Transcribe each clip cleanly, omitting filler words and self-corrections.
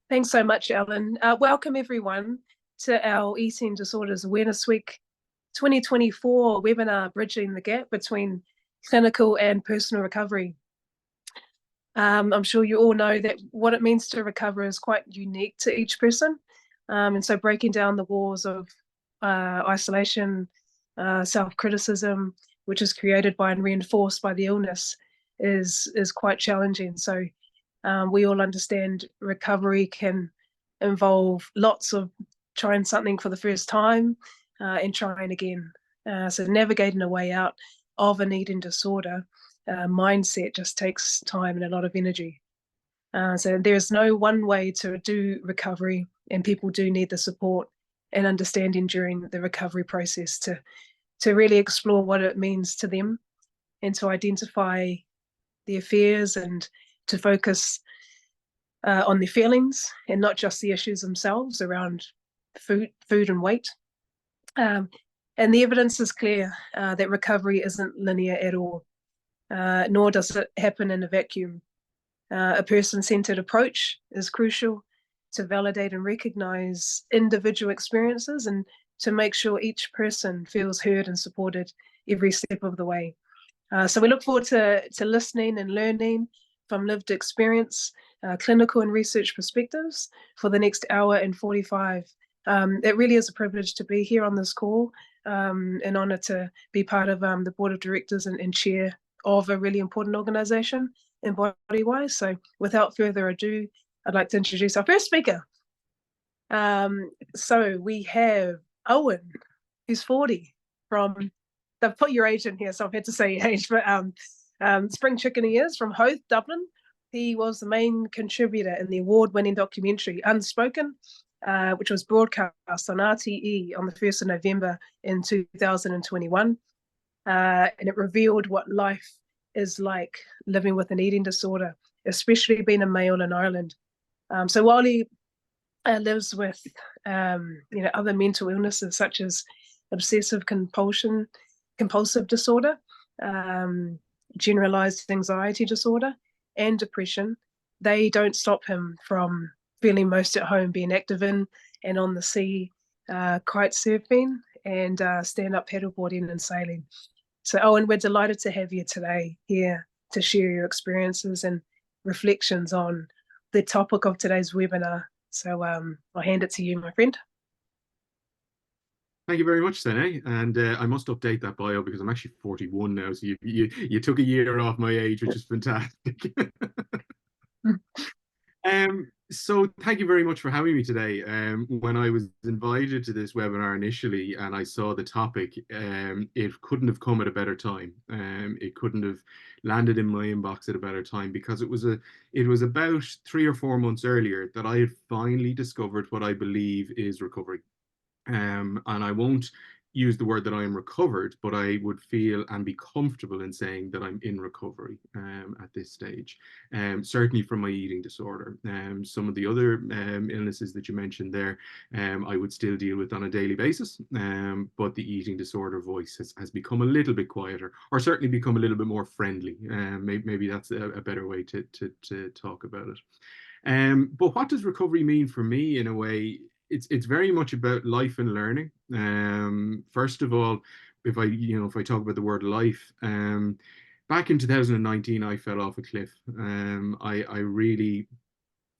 Thanks so much, Ellen. Welcome everyone to our Eating Disorders Awareness Week 2024 webinar, Bridging the Gap Between Clinical and Personal Recovery. I'm sure you all know that what it means to recover is quite unique to each person. And so breaking down the walls of isolation, self-criticism, which is created by and reinforced by the illness, is quite challenging. So we all understand recovery can involve lots of trying something for the first time and trying again. So navigating a way out of an eating disorder mindset just takes time and a lot of energy. So there's no one way to do recovery, and people do need the support and understanding during the recovery process to really explore what it means to them and to identify their fears and to focus on their feelings and not just the issues themselves around food and weight. And the evidence is clear that recovery isn't linear at all, nor does it happen in a vacuum. A person-centered approach is crucial to validate and recognize individual experiences and to make sure each person feels heard and supported every step of the way. So we look forward to listening and learning from lived experience, clinical and research perspectives for the next hour and 45. It really is a privilege to be here on this call, an honour to be part of the board of directors and chair of a really important organisation in Bodywise. So without further ado, I'd like to introduce our first speaker. So we have Owen, who's 40, from, they've put your age in here, so I've had to say your age, but Spring Chicken he is, from Howth, Dublin. He was the main contributor in the award-winning documentary Unspoken, which was broadcast on RTE on the 1st of November in 2021. And it revealed what life is like living with an eating disorder, especially being a male in Ireland. So while he lives with other mental illnesses such as obsessive compulsive disorder, generalized anxiety disorder, and depression, they don't stop him from feeling most at home being active in and on the sea, kite surfing and stand-up paddleboarding and sailing. So Owen, we're delighted to have you today here to share your experiences and reflections on the topic of today's webinar. So I'll hand it to you, my friend. Thank you very much, Sene. And I must update that bio because I'm actually 41 now. So you took a year off my age, which is fantastic. So thank you very much for having me today. When I was invited to this webinar initially and I saw the topic, it couldn't have come at a better time. It couldn't have landed in my inbox at a better time because it was about 3 or 4 months earlier that I had finally discovered what I believe is recovery. And I won't use the word that I am recovered, but I would feel and be comfortable in saying that I'm in recovery at this stage, certainly from my eating disorder. Some of the other illnesses that you mentioned there, I would still deal with on a daily basis, but the eating disorder voice has become a little bit quieter, or certainly become a little bit more friendly. Maybe that's a better way to talk about it. But what does recovery mean for me in a way? It's very much about life and learning. First of all, if I talk about the word life, back in 2019, I fell off a cliff. I really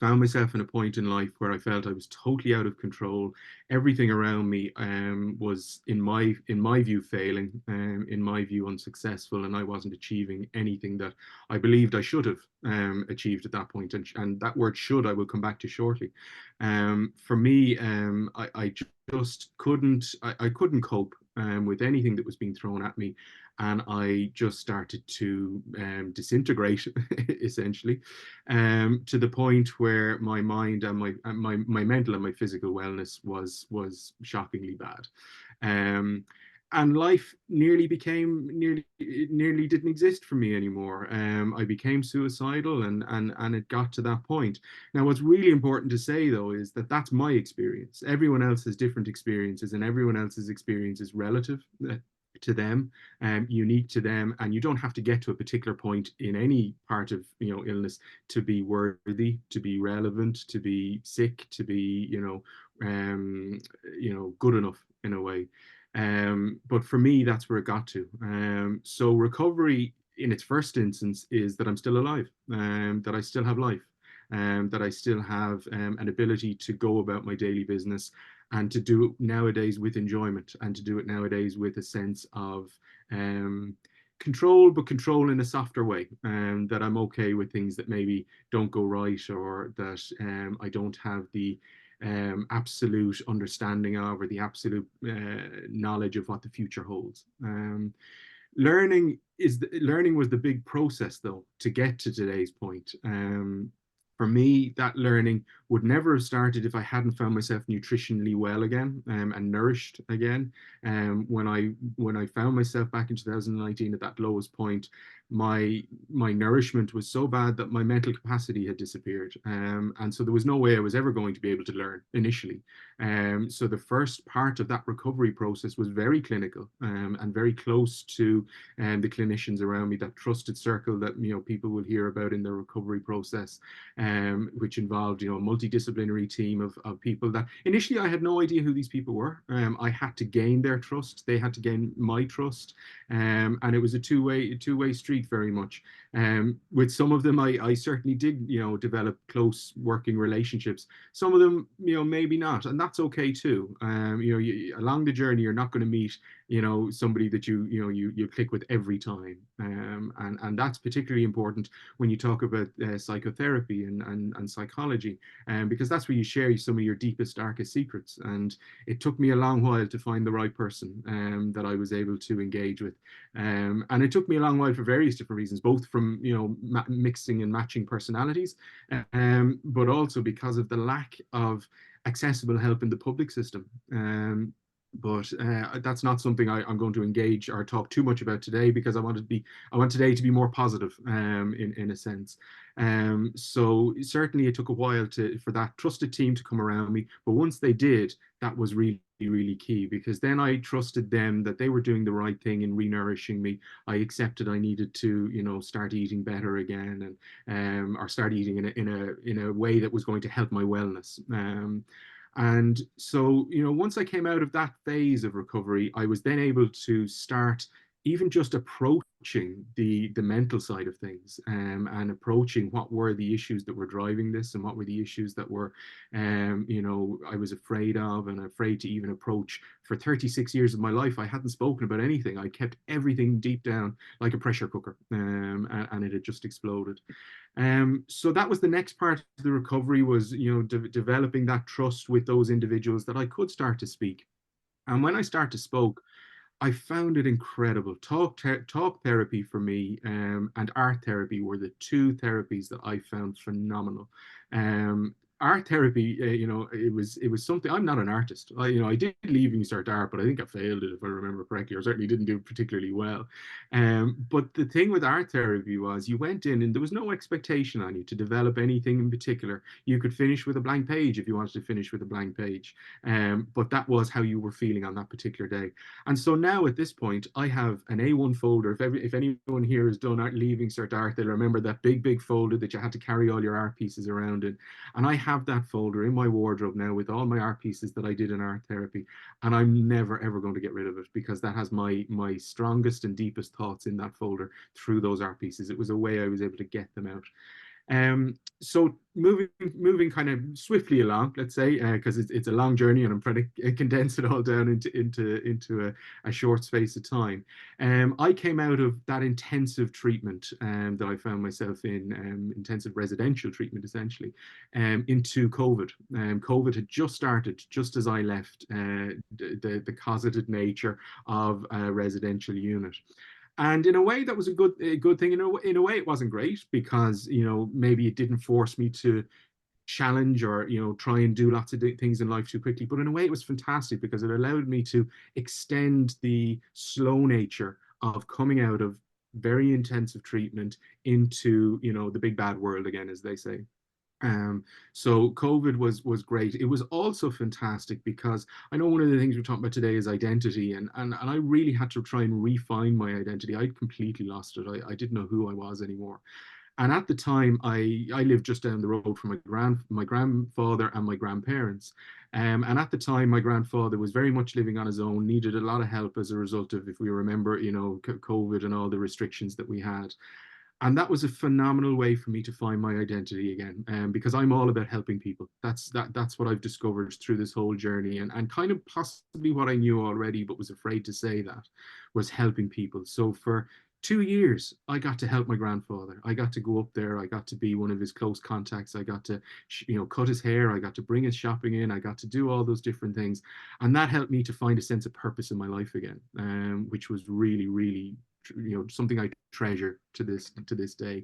found myself in a point in life where I felt I was totally out of control. Everything around me was, in my view, failing, in my view, unsuccessful, and I wasn't achieving anything that I believed I should have achieved at that point. And that word "should" I will come back to shortly. For me, I just couldn't. I couldn't cope with anything that was being thrown at me. And I just started to disintegrate, essentially, to the point where my mind and my mental and my physical wellness was shockingly bad. And life nearly didn't exist for me anymore. I became suicidal, and it got to that point. Now, what's really important to say, though, is that that's my experience. Everyone else has different experiences, and everyone else's experience is relative. to them, unique to them, and you don't have to get to a particular point in any part of illness to be worthy, to be relevant, to be sick, to be good enough in a way. But for me, that's where it got to. So recovery in its first instance is that I'm still alive, that I still have life, that I still have an ability to go about my daily business, and to do it nowadays with enjoyment, and to do it nowadays with a sense of control, but control in a softer way, that I'm okay with things that maybe don't go right, or that I don't have the absolute understanding of, or the absolute knowledge of what the future holds. Learning was the big process though to get to today's point. For me, that learning would never have started if I hadn't found myself nutritionally well again, and nourished again. When I found myself back in 2019 at that lowest point, my nourishment was so bad that my mental capacity had disappeared, and so there was no way I was ever going to be able to learn initially. So the first part of that recovery process was very clinical, and very close to the clinicians around me, that trusted circle that people will hear about in the recovery process, which involved a multidisciplinary team of people that initially I had no idea who these people were. I had to gain their trust, they had to gain my trust, and it was a two-way street very much. With some of them I certainly did develop close working relationships. Some of them maybe not, and that's okay too. Along the journey you're not going to meet somebody that you click with every time, and that's particularly important when you talk about psychotherapy and psychology, because that's where you share some of your deepest, darkest secrets. And it took me a long while to find the right person that I was able to engage with, and it took me a long while for various different reasons, both from mixing and matching personalities, but also because of the lack of accessible help in the public system. But that's not something I'm going to engage or talk too much about today, because I want today to be more positive, in a sense. So certainly it took a while for that trusted team to come around me, but once they did, that was really, really key, because then I trusted them that they were doing the right thing in renourishing me. I accepted I needed to start eating better again, and or start eating in a way that was going to help my wellness. And so, once I came out of that phase of recovery, I was then able to start even just approaching the mental side of things, and approaching what were the issues that were driving this, and what were the issues that were, I was afraid of, and afraid to even approach. For 36 years of my life, I hadn't spoken about anything. I kept everything deep down like a pressure cooker, and it had just exploded. So that was the next part of the recovery, was developing that trust with those individuals that I could start to speak. And when I started to spoke, I found it incredible. Talk therapy for me, and art therapy were the two therapies that I found phenomenal. Art therapy, it was something. I'm not an artist. I did Leaving Cert Art, but I think I failed it, if I remember correctly, or certainly didn't do particularly well. But the thing with art therapy was, you went in and there was no expectation on you to develop anything in particular. You could finish with a blank page if you wanted to finish with a blank page, but that was how you were feeling on that particular day. And so now at this point, I have an A1 folder. If anyone here has done Leaving Cert Art, they'll remember that big folder that you had to carry all your art pieces around in. And I have that folder in my wardrobe now with all my art pieces that I did in art therapy. And I'm never, ever going to get rid of it, because that has my strongest and deepest thoughts in that folder through those art pieces. It was a way I was able to get them out. So moving kind of swiftly along, let's say, because it's a long journey and I'm trying to condense it all down into a short space of time. I came out of that intensive treatment that I found myself in, intensive residential treatment essentially, into COVID. COVID had just started just as I left the cosseted nature of a residential unit. And in a way, that was a good thing. In a way, it wasn't great, because maybe it didn't force me to challenge or try and do lots of things in life too quickly. But in a way, it was fantastic, because it allowed me to extend the slow nature of coming out of very intensive treatment into the big bad world again, as they say. So COVID was great. It was also fantastic because I know one of the things we're talking about today is identity, and I really had to try and refine my identity. I'd completely lost it. I didn't know who I was anymore. And at the time, I lived just down the road from my grandfather and my grandparents. And at the time, my grandfather was very much living on his own, needed a lot of help as a result of, if we remember, COVID and all the restrictions that we had. And that was a phenomenal way for me to find my identity again, because I'm all about helping people. That's what I've discovered through this whole journey, and kind of possibly what I knew already but was afraid to say, that was helping people. So for 2 years I got to help my grandfather. I got to go up there, I got to be one of his close contacts, I got to cut his hair, I got to bring his shopping in, I got to do all those different things. And that helped me to find a sense of purpose in my life again, which was really, really, something I treasure to this day.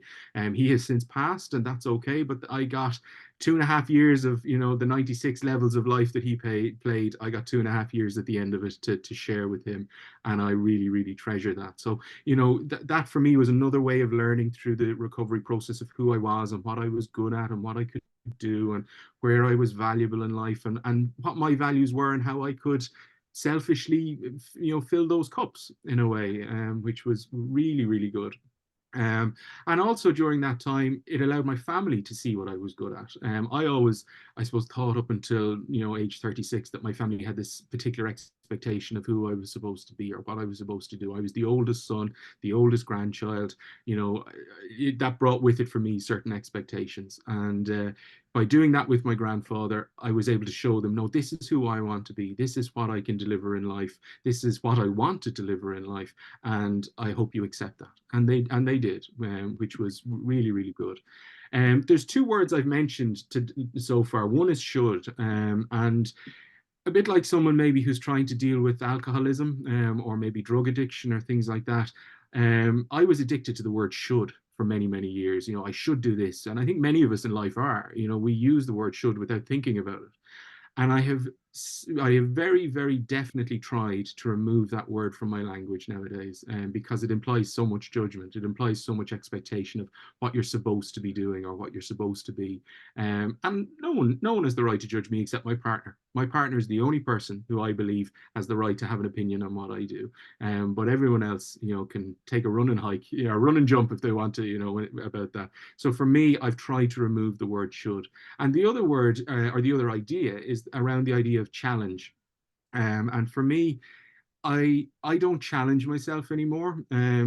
He has since passed, and that's okay. But I got 2.5 years of the 96 levels of life that he played. I got 2.5 years at the end of it to share with him, and I really, really treasure that. So that for me was another way of learning through the recovery process of who I was and what I was good at and what I could do and where I was valuable in life, and what my values were and how I could selfishly fill those cups in a way, which was really, really good. And also during that time, it allowed my family to see what I was good at. I always, I suppose, thought up until age 36 that my family had this particular expectation of who I was supposed to be or what I was supposed to do. I was the oldest son, the oldest grandchild. That brought with it for me certain expectations. And by doing that with my grandfather, I was able to show them, no, this is who I want to be. This is what I can deliver in life. This is what I want to deliver in life, and I hope you accept that. And they did, which was really, really good. There's two words I've mentioned so far. One is should, and a bit like someone maybe who's trying to deal with alcoholism, or maybe drug addiction or things like that. I was addicted to the word should for many, many years. I should do this. And I think many of us in life are. We use the word should without thinking about it. And I have very, very definitely tried to remove that word from my language nowadays, because it implies so much judgment. It implies so much expectation of what you're supposed to be doing or what you're supposed to be. And no one has the right to judge me except my partner. My partner is the only person who I believe has the right to have an opinion on what I do. But everyone else, can take a run and hike, run and jump if they want to, about that. So for me, I've tried to remove the word should. And the other word, or the other idea, is around the idea of challenge. And for me, I don't challenge myself anymore.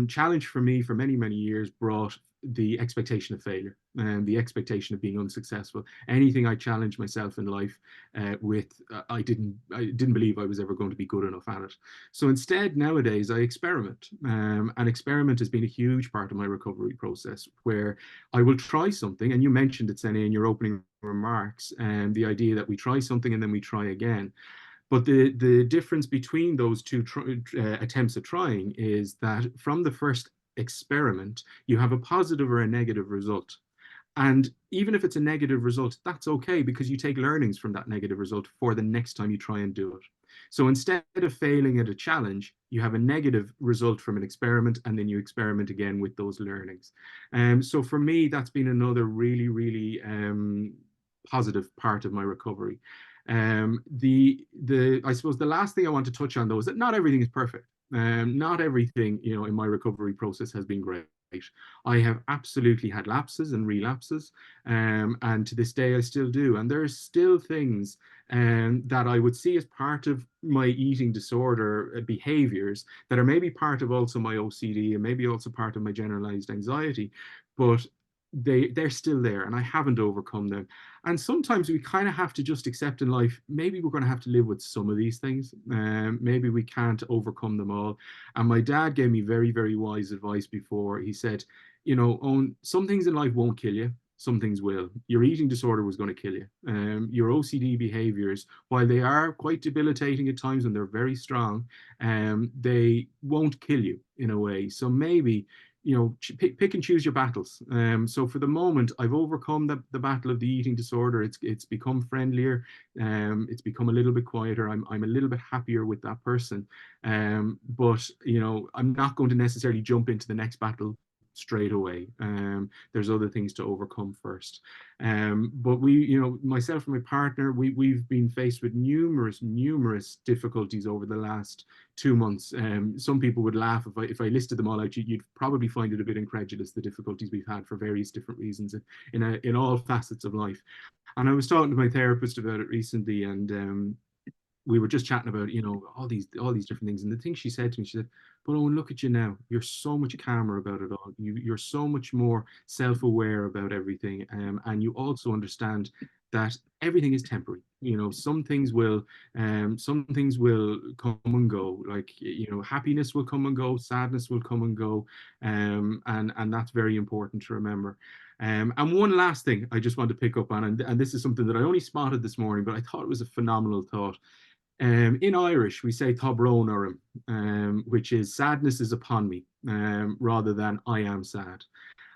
Challenge for me for many, many years brought the expectation of failure and the expectation of being unsuccessful. Anything I challenged myself in life with, I didn't believe I was ever going to be good enough at it. So instead, nowadays, I experiment. And experiment has been a huge part of my recovery process, where I will try something. And you mentioned it, Sene, in your opening remarks, and the idea that we try something and then we try again. But the difference between those two attempts at trying is that from the first experiment, you have a positive or a negative result. And even if it's a negative result, that's okay, because you take learnings from that negative result for the next time you try and do it. So instead of failing at a challenge, you have a negative result from an experiment, and then you experiment again with those learnings. So for me, that's been another really, really positive part of my recovery. I suppose the last thing I want to touch on, though, is that not everything is perfect. Not everything, in my recovery process has been great. I have absolutely had lapses and relapses, and to this day I still do. And there are still things that I would see as part of my eating disorder behaviors that are maybe part of also my OCD and maybe also part of my generalized anxiety, but they're still there, and I haven't overcome them. And sometimes we kind of have to just accept in life, maybe we're going to have to live with some of these things. Maybe we can't overcome them all. And my dad gave me very, very wise advice before. He said, Owen, some things in life won't kill you, some things will. Your eating disorder was going to kill you. Your OCD behaviors, while they are quite debilitating at times and they're very strong, they won't kill you in a way. So maybe pick and choose your battles. So for the moment, I've overcome the battle of the eating disorder. It's become friendlier. It's become a little bit quieter. I'm a little bit happier with that person. But I'm not going to necessarily jump into the next battle straight away. There's other things to overcome first. But we, you know, myself and my partner, we've been faced with numerous difficulties over the last 2 months. Some people would laugh if I listed them all out. You'd probably find it a bit incredulous, the difficulties we've had for various different reasons in all facets of life. And I was talking to my therapist about it recently, and we were just chatting about, you know, all these different things. And the thing she said to me, she said, "But Owen, look at you now. You're so much calmer about it all. You're so much more self-aware about everything, and you also understand that everything is temporary. You know, some things will come and go. Like, you know, happiness will come and go, sadness will come and go, and that's very important to remember." And one last thing I just want to pick up on, and this is something that I only spotted this morning, but I thought it was a phenomenal thought. In Irish, we say Tá brón orm, which is sadness is upon me, rather than I am sad.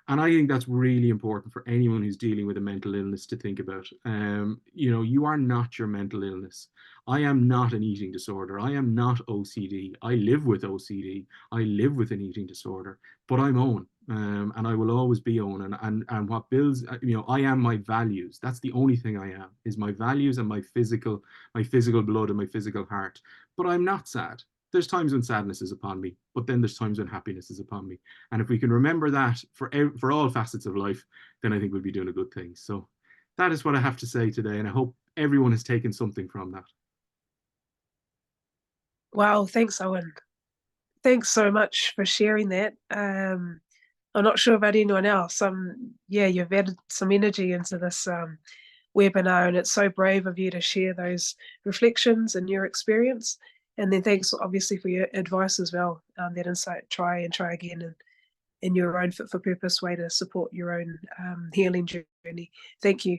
And I think that's really important for anyone who's dealing with a mental illness to think about. You know, you are not your mental illness. I am not an eating disorder. I am not OCD. I live with OCD. I live with an eating disorder, but I'm Owen. And I will always be Owen. And what builds, you know, I am my values. That's the only thing I am, is my values and my physical blood and my physical heart. But I'm not sad. There's times when sadness is upon me, but then there's times when happiness is upon me. And if we can remember that for all facets of life, then I think we'll be doing a good thing. So that is what I have to say today. And I hope everyone has taken something from that. Wow, thanks, Owen. Thanks so much for sharing that. I'm not sure about anyone else. Yeah, you've added some energy into this webinar, and it's so brave of you to share those reflections and your experience. And then thanks, obviously, for your advice as well, that insight, try and try again, and in your own fit for purpose way to support your own healing journey. Thank you.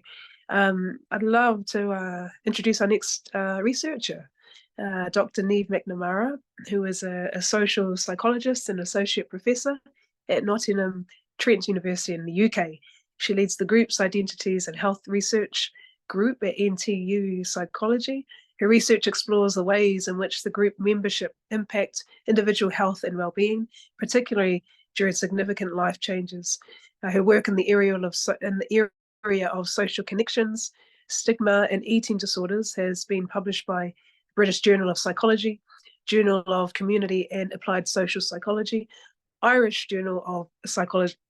I'd love to introduce our next researcher, Dr Niamh McNamara, who is a social psychologist and associate professor at Nottingham Trent University in the UK. She leads the group's Identities and Health Research group at NTU Psychology. Her research explores the ways in which the group membership impact individual health and well-being, particularly during significant life changes. Her work in the area of social connections, stigma, and eating disorders has been published by British Journal of Psychology, Journal of Community and Applied Social Psychology, Irish Journal of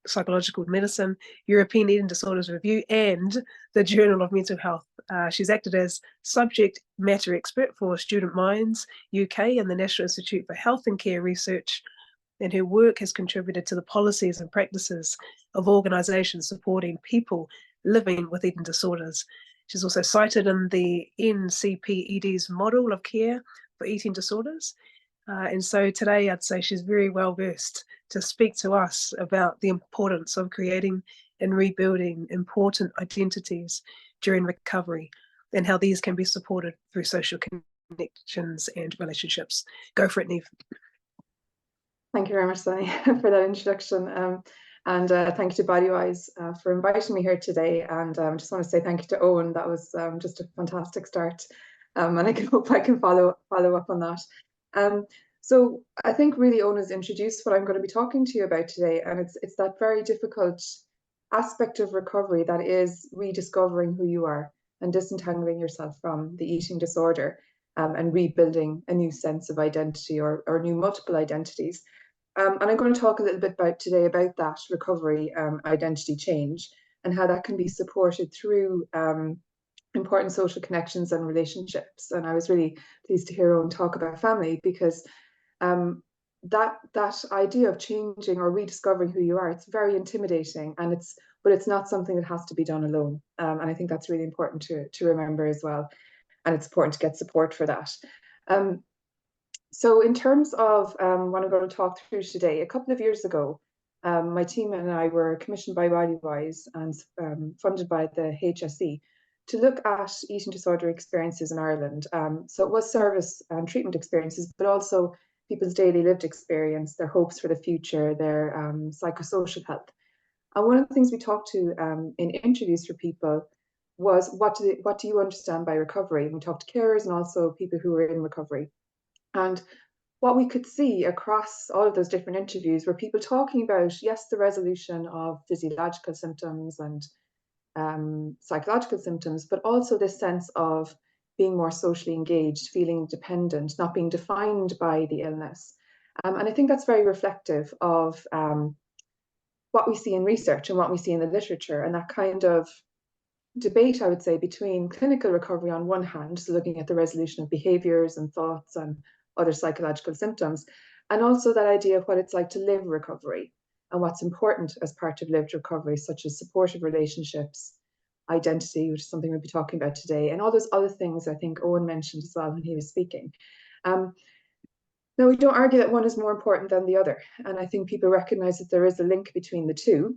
Psychological Medicine, European Eating Disorders Review, and the Journal of Mental Health. She's acted as subject matter expert for Student Minds UK and the National Institute for Health and Care Research, and her work has contributed to the policies and practices of organisations supporting people living with eating disorders. She's also cited in the NCPED's model of care for eating disorders. And so today I'd say she's very well versed to speak to us about the importance of creating and rebuilding important identities during recovery and how these can be supported through social connections and relationships. Go for it, Niamh. Thank you very much, Sene, for that introduction. And thank you to Bodywise for inviting me here today. And I just want to say thank you to Owen. That was just a fantastic start. And I hope I can follow up on that. So I think really Owen has introduced what I'm going to be talking to you about today. And it's that very difficult aspect of recovery that is rediscovering who you are and disentangling yourself from the eating disorder, and rebuilding a new sense of identity or new multiple identities. And I'm going to talk a little bit today about that recovery, identity change, and how that can be supported through important social connections and relationships. And I was really pleased to hear Owen talk about family, because that idea of changing or rediscovering who you are, it's very intimidating, and but it's not something that has to be done alone. And I think that's really important to remember as well. And it's important to get support for that. So in terms of what I'm going to talk through today, a couple of years ago, my team and I were commissioned by Bodywise and funded by the HSE to look at eating disorder experiences in Ireland. So it was service and treatment experiences, but also people's daily lived experience, their hopes for the future, their psychosocial health. And one of the things we talked to in interviews for people was what do you understand by recovery? And we talked to carers and also people who were in recovery. And what we could see across all of those different interviews were people talking about, yes, the resolution of physiological symptoms and psychological symptoms, but also this sense of being more socially engaged, feeling dependent, not being defined by the illness. And I think that's very reflective of what we see in research and what we see in the literature, and that kind of debate, I would say, between clinical recovery on one hand, so looking at the resolution of behaviors and thoughts and other psychological symptoms, and also that idea of what it's like to live recovery and what's important as part of lived recovery, such as supportive relationships, identity, which is something we'll be talking about today, and all those other things I think Owen mentioned as well when he was speaking. Now, we don't argue that one is more important than the other, and I think people recognize that there is a link between the two.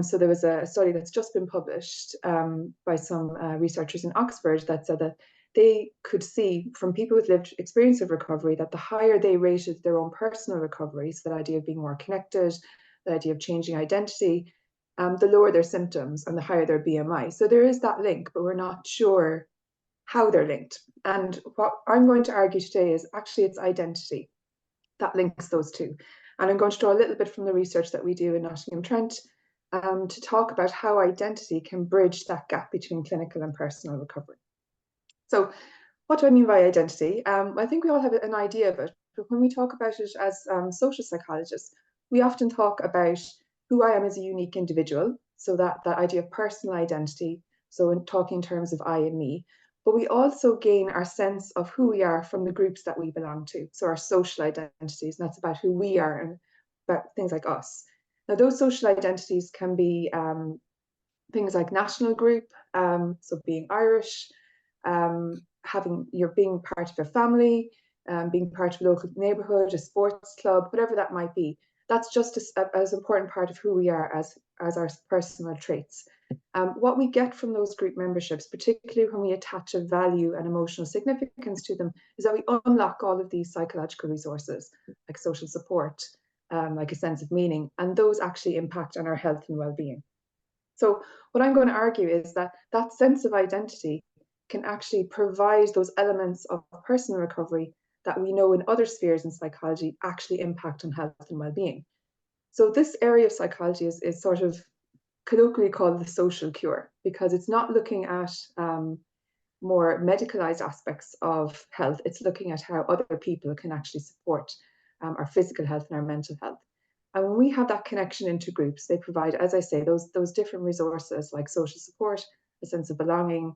So there was a study that's just been published by some researchers in Oxford that said that they could see from people with lived experience of recovery that the higher they rated their own personal recovery, so that idea of being more connected, the idea of changing identity, the lower their symptoms and the higher their BMI. So there is that link, but we're not sure how they're linked. And what I'm going to argue today is actually it's identity that links those two. And I'm going to draw a little bit from the research that we do in Nottingham Trent to talk about how identity can bridge that gap between clinical and personal recovery. So what do I mean by identity? I think we all have an idea of it, but when we talk about it as social psychologists, we often talk about who I am as a unique individual, so that idea of personal identity, so in talking in terms of I and me, but we also gain our sense of who we are from the groups that we belong to, so our social identities, and that's about who we are and about things like us. Now, those social identities can be things like national group, so being Irish, being part of a family, being part of a local neighborhood, a sports club, whatever that might be. That's just as important part of who we are as our personal traits. What we get from those group memberships, particularly when we attach a value and emotional significance to them, is that we unlock all of these psychological resources, like social support, like a sense of meaning, and those actually impact on our health and well-being. So what I'm going to argue is that that sense of identity can actually provide those elements of personal recovery that we know in other spheres in psychology actually impact on health and well-being. So this area of psychology is sort of colloquially called the social cure, because it's not looking at more medicalized aspects of health. It's looking at how other people can actually support our physical health and our mental health. And when we have that connection into groups, they provide, as I say, those different resources like social support, a sense of belonging,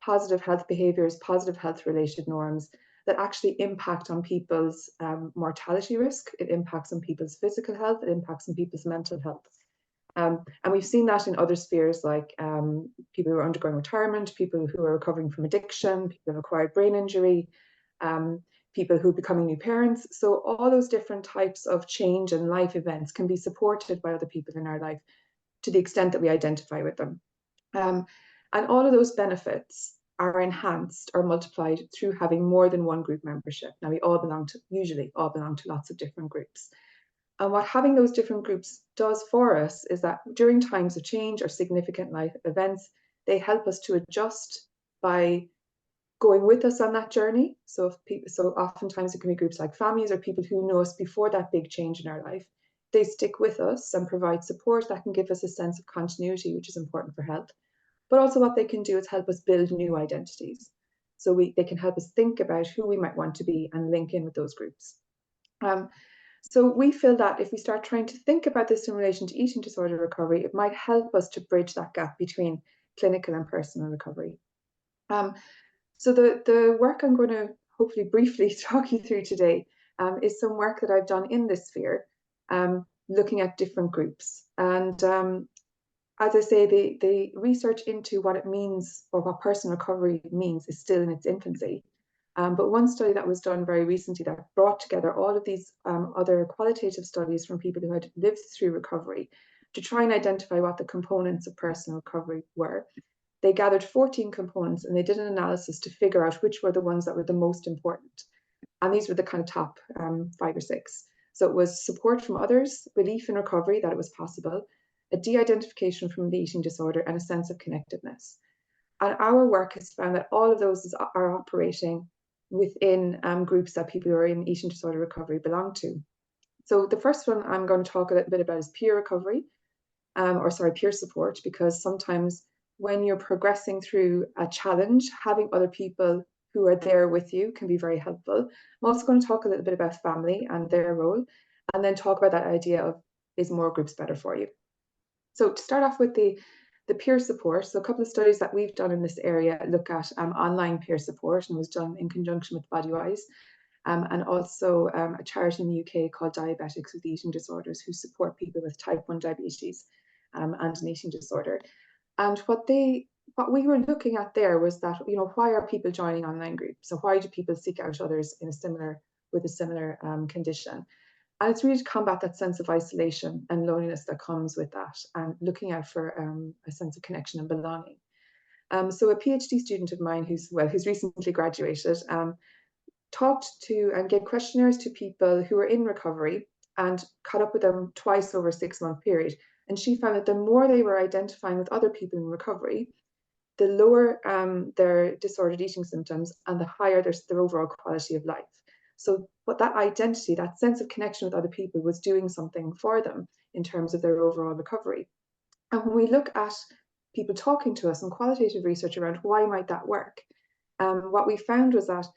positive health behaviors, positive health related norms that actually impact on people's mortality risk. It impacts on people's physical health. It impacts on people's mental health. And we've seen that in other spheres, like people who are undergoing retirement, people who are recovering from addiction, people who have acquired brain injury, people who are becoming new parents. So all those different types of change and life events can be supported by other people in our life to the extent that we identify with them. And all of those benefits are enhanced or multiplied through having more than one group membership. Now, we usually all belong to lots of different groups. And what having those different groups does for us is that during times of change or significant life events, they help us to adjust by going with us on that journey. So oftentimes it can be groups like families or people who know us before that big change in our life. They stick with us and provide support that can give us a sense of continuity, which is important for health. But also what they can do is help us build new identities. So they can help us think about who we might want to be and link in with those groups. So we feel that if we start trying to think about this in relation to eating disorder recovery, it might help us to bridge that gap between clinical and personal recovery. So the work I'm going to hopefully briefly talk you through today is some work that I've done in this sphere, looking at different groups. And as I say, the research into what it means or what personal recovery means is still in its infancy. But one study that was done very recently that brought together all of these other qualitative studies from people who had lived through recovery to try and identify what the components of personal recovery were. They gathered 14 components and they did an analysis to figure out which were the ones that were the most important. And these were the kind of top 5 or 6. So it was support from others, belief in recovery, that it was possible, a de-identification from the eating disorder, and a sense of connectedness. And our work has found that all of those are operating within groups that people who are in eating disorder recovery belong to. So the first one I'm going to talk a little bit about is peer recovery, peer support, because sometimes when you're progressing through a challenge, having other people who are there with you can be very helpful. I'm also going to talk a little bit about family and their role, and then talk about that idea of, is more groups better for you? So to start off with the peer support, so a couple of studies that we've done in this area look at online peer support, and was done in conjunction with Bodywise, and also a charity in the UK called Diabetics with Eating Disorders, who support people with type 1 diabetes and an eating disorder. And what we were looking at there was that, why are people joining online groups? So why do people seek out others with a similar condition? And it's really to combat that sense of isolation and loneliness that comes with that, and looking out for a sense of connection and belonging. So a PhD student of mine who's recently graduated talked to and gave questionnaires to people who were in recovery and caught up with them twice over a 6-month period. And she found that the more they were identifying with other people in recovery, the lower their disordered eating symptoms and the higher their overall quality of life. So what that identity, that sense of connection with other people, was doing something for them in terms of their overall recovery. And when we look at people talking to us and qualitative research around why might that work, what we found was that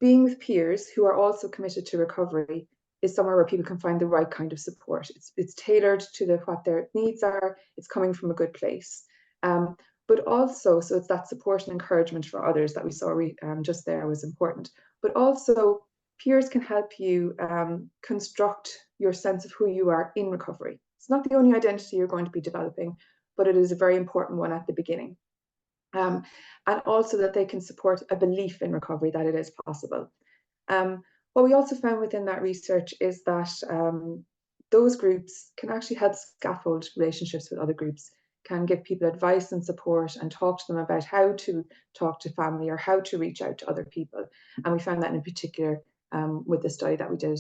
being with peers who are also committed to recovery is somewhere where people can find the right kind of support. It's tailored to what their needs are. It's coming from a good place. But also, so it's that support and encouragement for others that we saw just there was important. But also, peers can help you construct your sense of who you are in recovery. It's not the only identity you're going to be developing, but it is a very important one at the beginning. And also that they can support a belief in recovery that it is possible. What we also found within that research is that those groups can actually help scaffold relationships with other groups, can give people advice and support, and talk to them about how to talk to family or how to reach out to other people. And we found that in particular with the study that we did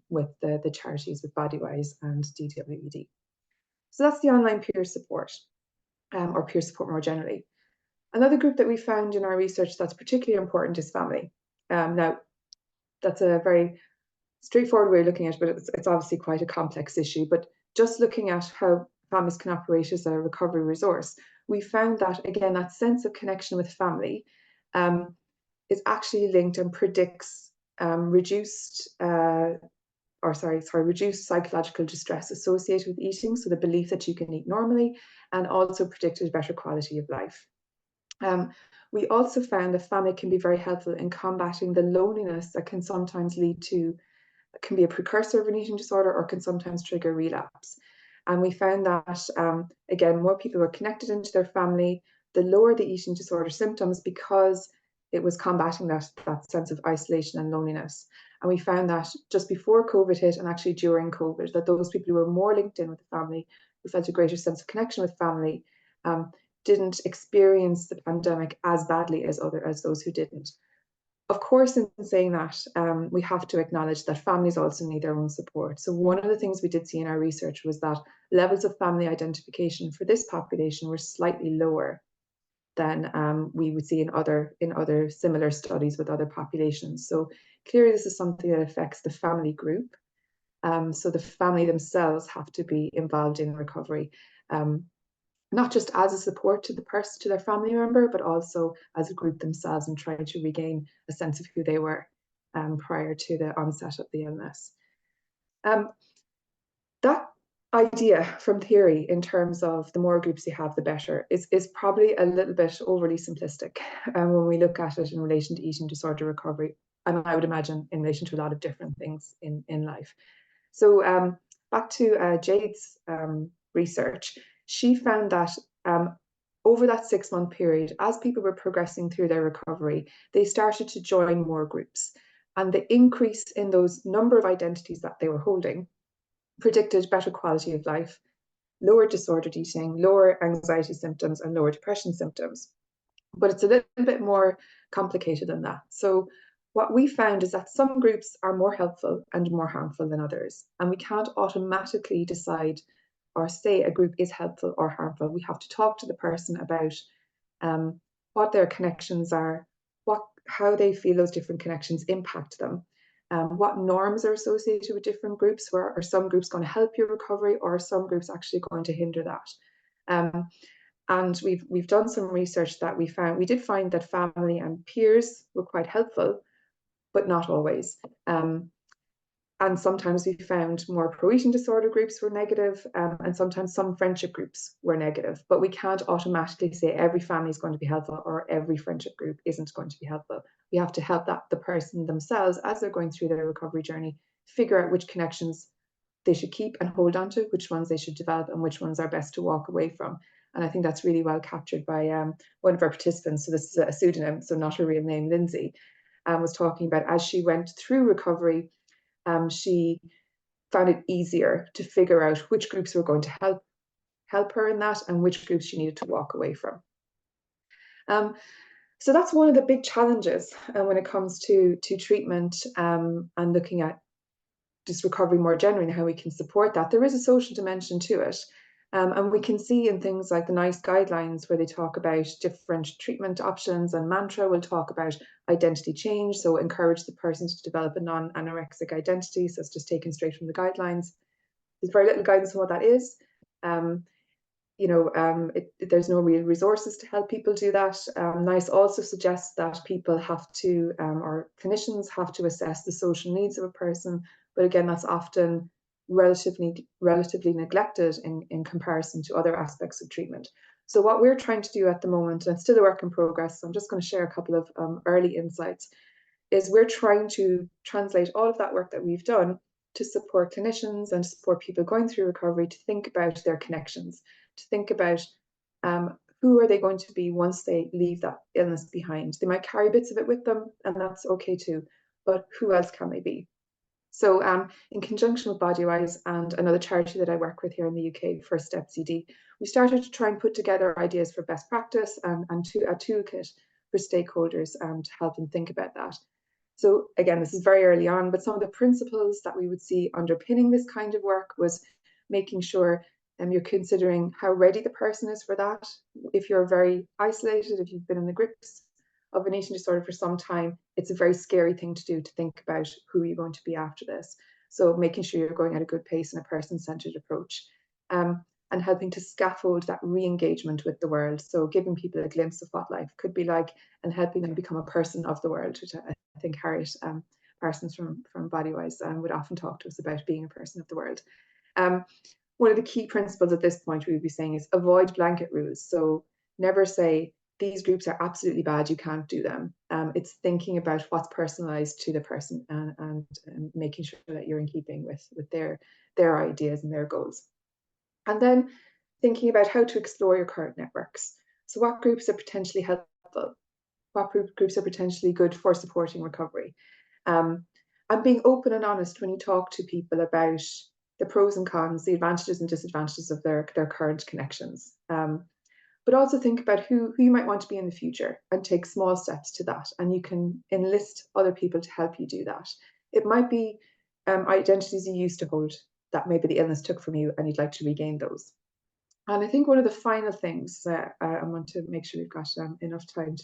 with the charities, with Bodywise and DWED. So that's the online peer support, or peer support more generally. Another group that we found in our research that's particularly important is family. Now, that's a very straightforward way of looking at it, but it's obviously quite a complex issue. But just looking at how families can operate as a recovery resource, we found that, again, that sense of connection with family is actually linked and predicts reduced psychological distress associated with eating, so the belief that you can eat normally, and also predicted better quality of life. We also found that family can be very helpful in combating the loneliness that can sometimes can be a precursor of an eating disorder, or can sometimes trigger relapse. And we found that, again, more people were connected into their family, the lower the eating disorder symptoms, because it was combating that sense of isolation and loneliness. And we found that just before COVID hit, and actually during COVID, that those people who were more linked in with the family, who felt a greater sense of connection with family, didn't experience the pandemic as badly as those who didn't. Of course, in saying that, we have to acknowledge that families also need their own support. So one of the things we did see in our research was that levels of family identification for this population were slightly lower than we would see in other similar studies with other populations. So clearly this is something that affects the family group. So the family themselves have to be involved in recovery, not just as a support to their family member, but also as a group themselves, and trying to regain a sense of who they were prior to the onset of the illness. That idea from theory, in terms of the more groups you have, the better, is probably a little bit overly simplistic when we look at it in relation to eating disorder recovery, and I would imagine in relation to a lot of different things in life. So back to Jade's research. She found that over that 6-month period, as people were progressing through their recovery, they started to join more groups. And the increase in those number of identities that they were holding predicted better quality of life, lower disordered eating, lower anxiety symptoms, and lower depression symptoms. But it's a little bit more complicated than that. So what we found is that some groups are more helpful and more harmful than others. And we can't automatically decide or say a group is helpful or harmful. We have to talk to the person about what their connections are, what how they feel those different connections impact them. What norms are associated with different groups? Where are some groups going to help your recovery, or are some groups actually going to hinder that? And we've done some research that we did find that family and peers were quite helpful, but not always. And sometimes we found more pro-eating disorder groups were negative, and sometimes some friendship groups were negative. But we can't automatically say every family is going to be helpful or every friendship group isn't going to be helpful. We have to help the person themselves, as they're going through their recovery journey, figure out which connections they should keep and hold on to, which ones they should develop, and which ones are best to walk away from. And I think that's really well captured by one of our participants. So this is a pseudonym, so not her real name, Lindsay, was talking about as she went through recovery, she found it easier to figure out which groups were going to help her in that, and which groups she needed to walk away from. So that's one of the big challenges when it comes to treatment, and looking at just recovery more generally and how we can support that. There is a social dimension to it. And we can see in things like the NICE guidelines, where they talk about different treatment options, and Mantra will talk about identity change, so encourage the person to develop a non-anorexic identity. So it's just taken straight from the guidelines. There's very little guidance on what that is. There's no real resources to help people do that. NICE also suggests that people have to, or clinicians have to assess the social needs of a person, but again, that's often relatively neglected in comparison to other aspects of treatment. So what we're trying to do at the moment, and it's still a work in progress, so I'm just going to share a couple of early insights, is we're trying to translate all of that work that we've done to support clinicians and support people going through recovery to think about their connections, to think about who are they going to be once they leave that illness behind. They might carry bits of it with them, and that's okay too, but who else can they be? So in conjunction with Bodywise and another charity that I work with here in the UK, First Step CD, we started to try and put together ideas for best practice and a toolkit for stakeholders to help them think about that. So again, this is very early on, but some of the principles that we would see underpinning this kind of work was making sure you're considering how ready the person is for that. If you're very isolated, if you've been in the grips of an eating disorder for some time, it's a very scary thing to do, to think about who you're going to be after this. So making sure you're going at a good pace and a person-centered approach, and helping to scaffold that re-engagement with the world. So giving people a glimpse of what life could be like and helping them become a person of the world, which I think Harriet Parsons from Bodywise would often talk to us about, being a person of the world. One of the key principles at this point we would be saying is avoid blanket rules. So never say, these groups are absolutely bad, you can't do them. It's thinking about what's personalized to the person, and making sure that you're in keeping with their ideas and their goals. And then thinking about how to explore your current networks. So what groups are potentially helpful? What groups are potentially good for supporting recovery? And being open and honest when you talk to people about the pros and cons, the advantages and disadvantages of their current connections. But also think about who you might want to be in the future, and take small steps to that. And you can enlist other people to help you do that. It might be identities you used to hold that maybe the illness took from you, and you'd like to regain those. And I think one of the final things I want to make sure we've got enough time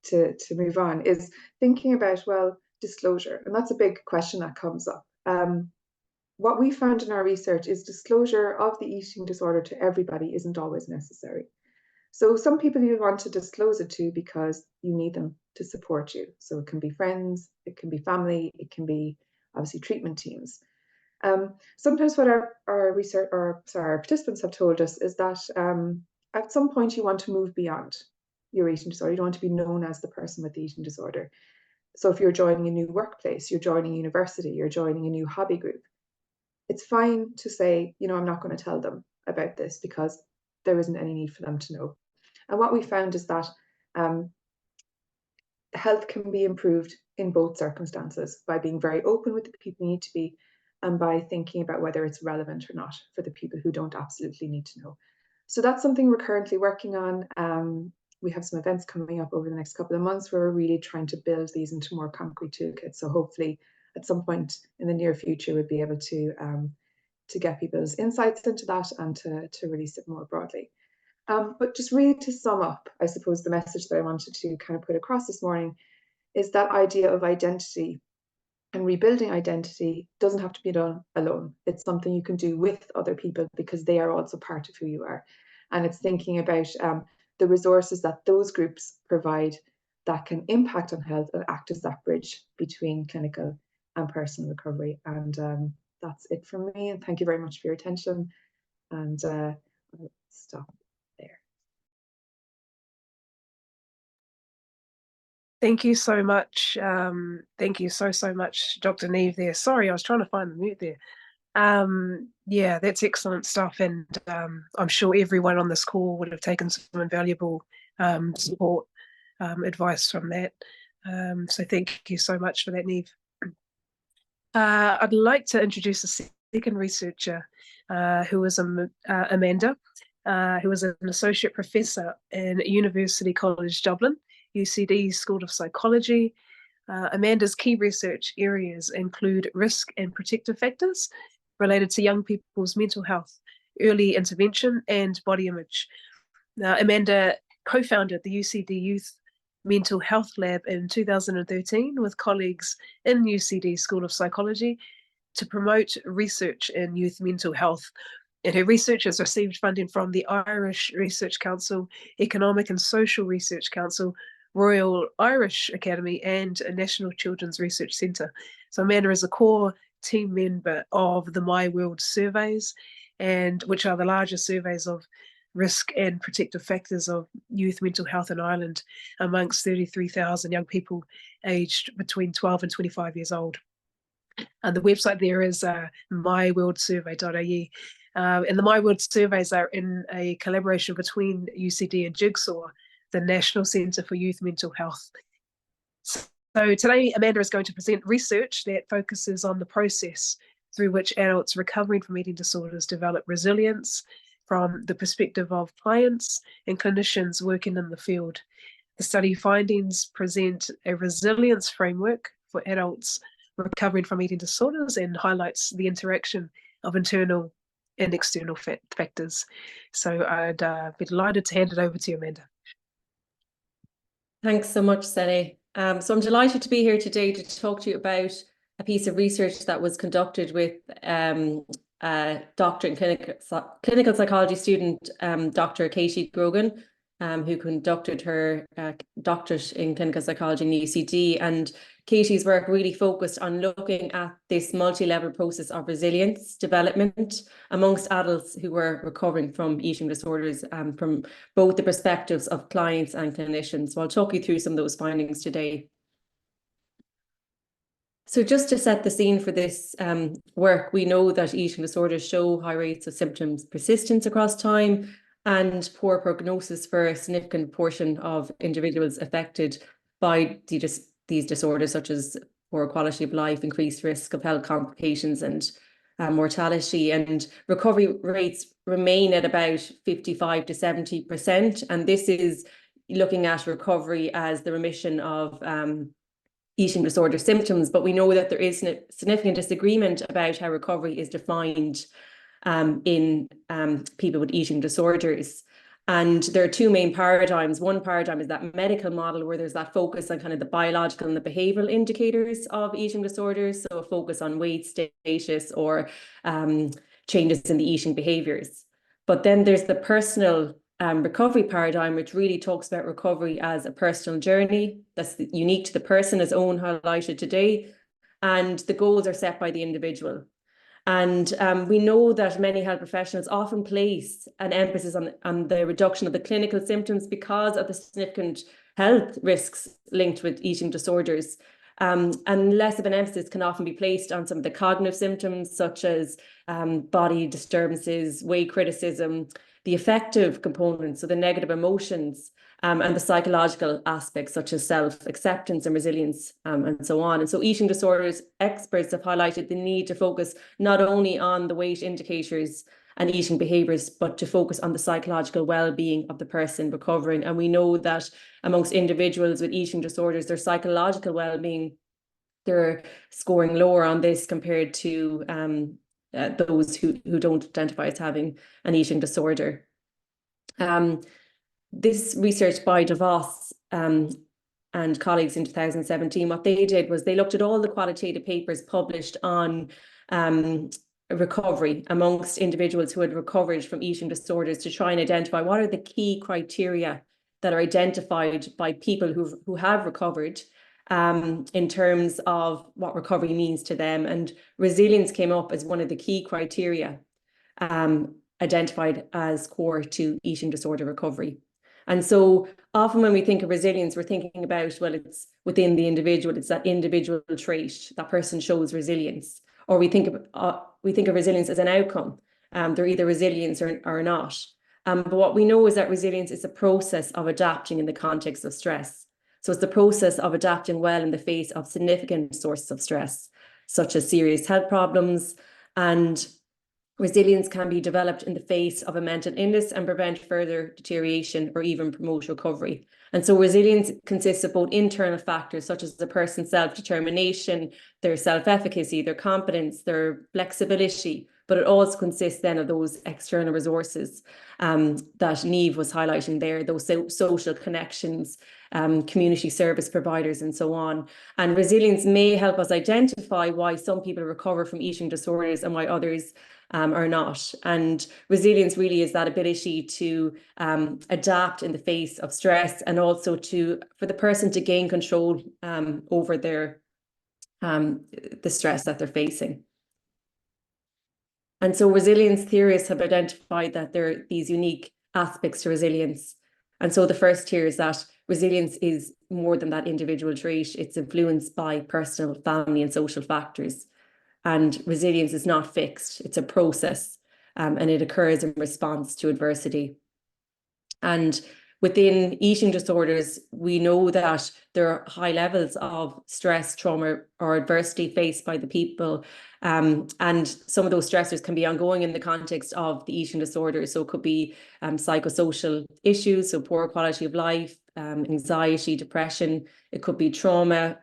to move on is thinking about, well, disclosure. And that's a big question that comes up. What we found in our research is disclosure of the eating disorder to everybody isn't always necessary. So some people you want to disclose it to because you need them to support you. So it can be friends, it can be family, it can be obviously treatment teams. Sometimes what our participants have told us is that at some point you want to move beyond your eating disorder. You don't want to be known as the person with the eating disorder. So if you're joining a new workplace, you're joining a university, you're joining a new hobby group, it's fine to say, I'm not going to tell them about this because there isn't any need for them to know. And what we found is that health can be improved in both circumstances, by being very open with the people you need to be, and by thinking about whether it's relevant or not for the people who don't absolutely need to know. So that's something we're currently working on. We have some events coming up over the next couple of months where we're really trying to build these into more concrete toolkits. So hopefully at some point in the near future, we'll be able to get people's insights into that and to release it more broadly. But just really to sum up, I suppose the message that I wanted to kind of put across this morning is that idea of identity. And rebuilding identity doesn't have to be done alone. It's something you can do with other people because they are also part of who you are. And it's thinking about the resources that those groups provide that can impact on health and act as that bridge between clinical and personal recovery. And that's it from me. And thank you very much for your attention. And I'll stop there. Thank you so much. Thank you so much, Dr. Niamh there. Sorry, I was trying to find the mute there. Yeah, that's excellent stuff. And I'm sure everyone on this call would have taken some invaluable support advice from that. So thank you so much for that, Niamh. I'd like to introduce a second researcher who is Amanda, who is an associate professor in University College Dublin, UCD School of Psychology. Amanda's key research areas include risk and protective factors related to young people's mental health, early intervention, and body image. Amanda co-founded the UCD Youth Mental Health Lab in 2013 with colleagues in UCD School of Psychology to promote research in youth mental health. And her research has received funding from the Irish Research Council, Economic and Social Research Council, Royal Irish Academy, and a National Children's Research Centre. So Amanda is a core team member of the My World surveys, and which are the largest surveys of risk and protective factors of youth mental health in Ireland amongst 33,000 young people aged between 12 and 25 years old. And the website there is myworldsurvey.ie. And the My World surveys are in a collaboration between UCD and Jigsaw, the National Centre for Youth Mental Health. So today, Amanda is going to present research that focuses on the process through which adults recovering from eating disorders develop resilience from the perspective of clients and clinicians working in the field. The study findings present a resilience framework for adults recovering from eating disorders and highlights the interaction of internal and external factors. So I'd be delighted to hand it over to you, Amanda. Thanks so much, Sene. So I'm delighted to be here today to talk to you about a piece of research that was conducted with doctor and clinical psychology student, Dr. Katie Grogan, who conducted her doctorate in clinical psychology in UCD. And Katie's work really focused on looking at this multi-level process of resilience development amongst adults who were recovering from eating disorders, from both the perspectives of clients and clinicians. So I'll talk you through some of those findings today. So just to set the scene for this work, we know that eating disorders show high rates of symptoms persistence across time and poor prognosis for a significant portion of individuals affected by these disorders, such as poor quality of life, increased risk of health complications and mortality. And recovery rates remain at about 55 to 70%. And this is looking at recovery as the remission of eating disorder symptoms. But we know that there is significant disagreement about how recovery is defined in people with eating disorders. And there are two main paradigms. One paradigm is that medical model where there's that focus on kind of the biological and the behavioral indicators of eating disorders. So a focus on weight status or changes in the eating behaviors. But then there's the personal recovery paradigm, which really talks about recovery as a personal journey that's unique to the person, as Owen highlighted today. And the goals are set by the individual. And we know that many health professionals often place an emphasis on the reduction of the clinical symptoms because of the significant health risks linked with eating disorders. And less of an emphasis can often be placed on some of the cognitive symptoms, such as body disturbances, weight criticism, the affective components, so the negative emotions, and the psychological aspects such as self-acceptance and resilience, and so on. And so eating disorders experts have highlighted the need to focus not only on the weight indicators and eating behaviours, but to focus on the psychological well-being of the person recovering. And we know that amongst individuals with eating disorders, their psychological well-being, they're scoring lower on this compared to those who don't identify as having an eating disorder. This research by DeVos and and colleagues in 2017, what they did was they looked at all the qualitative papers published on recovery amongst individuals who had recovered from eating disorders to try and identify what are the key criteria that are identified by people who have recovered in terms of what recovery means to them. And resilience came up as one of the key criteria identified as core to eating disorder recovery. And so often when we think of resilience, we're thinking about, well, it's within the individual, it's that individual trait, that person shows resilience. Or we think of resilience as an outcome. They're either resilience or not. But what we know is that resilience is a process of adapting in the context of stress. So it's the process of adapting well in the face of significant sources of stress, such as serious health problems. And resilience can be developed in the face of a mental illness and prevent further deterioration or even promote recovery. And so resilience consists of both internal factors, such as the person's self-determination, their self-efficacy, their competence, their flexibility, but it also consists then of those external resources that Niamh was highlighting there, those social connections, community service providers, and so on. And resilience may help us identify why some people recover from eating disorders and why others are not. And resilience really is that ability to adapt in the face of stress, and also for the person to gain control over their the stress that they're facing. And so resilience theorists have identified that there are these unique aspects to resilience. And so the first here is that resilience is more than that individual trait. It's influenced by personal, family, and social factors. And resilience is not fixed. It's a process, and it occurs in response to adversity. And within eating disorders, we know that there are high levels of stress, trauma, or adversity faced by the people. And some of those stressors can be ongoing in the context of the eating disorder. So it could be psychosocial issues, so poor quality of life, anxiety, depression. It could be trauma,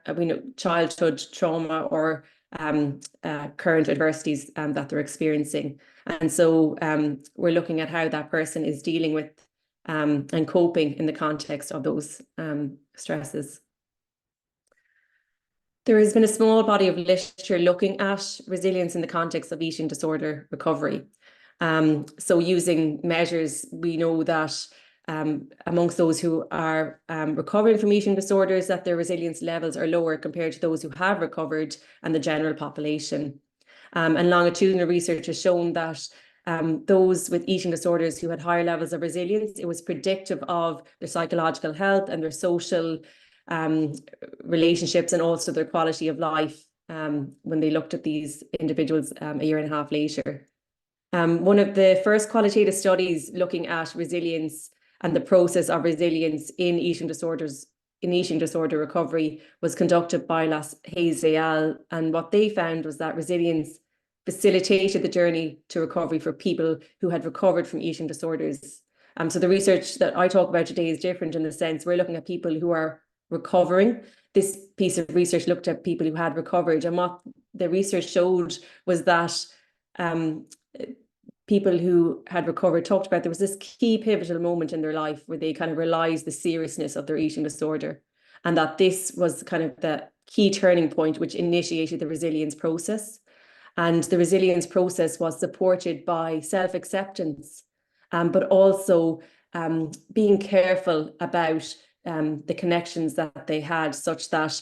childhood trauma, or current adversities that they're experiencing. And so we're looking at how that person is dealing with and coping in the context of those stresses. There has been a small body of literature looking at resilience in the context of eating disorder recovery. So using measures, we know that amongst those who are recovering from eating disorders, that their resilience levels are lower compared to those who have recovered and the general population. And longitudinal research has shown that those with eating disorders who had higher levels of resilience, it was predictive of their psychological health and their social relationships, and also their quality of life when they looked at these individuals a year and a half later. One of the first qualitative studies looking at resilience and the process of resilience in eating disorder recovery was conducted by Las Hayes et al. And what they found was that resilience facilitated the journey to recovery for people who had recovered from eating disorders. So the research that I talk about today is different in the sense we're looking at people who are recovering. This piece of research looked at people who had recovered, and what the research showed was that people who had recovered talked about there was this key pivotal moment in their life where they kind of realized the seriousness of their eating disorder, and that this was kind of the key turning point which initiated the resilience process. And the resilience process was supported by self-acceptance, but also being careful about the connections that they had, such that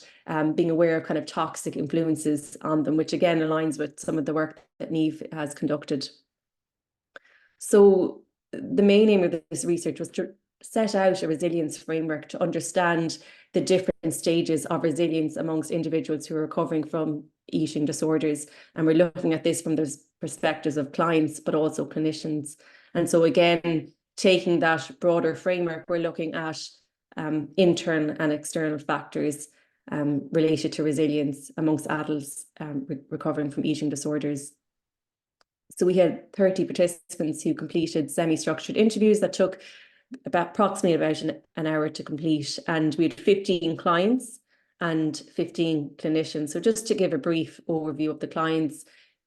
being aware of kind of toxic influences on them, which again aligns with some of the work that Niamh has conducted. So the main aim of this research was to set out a resilience framework to understand the different stages of resilience amongst individuals who are recovering from eating disorders. And we're looking at this from the perspectives of clients, but also clinicians. And so again, taking that broader framework, we're looking at internal and external factors related to resilience amongst adults recovering from eating disorders. So we had 30 participants who completed semi-structured interviews that took approximately about an hour to complete, and we had 15 clients and 15 clinicians. So just to give a brief overview of the clients,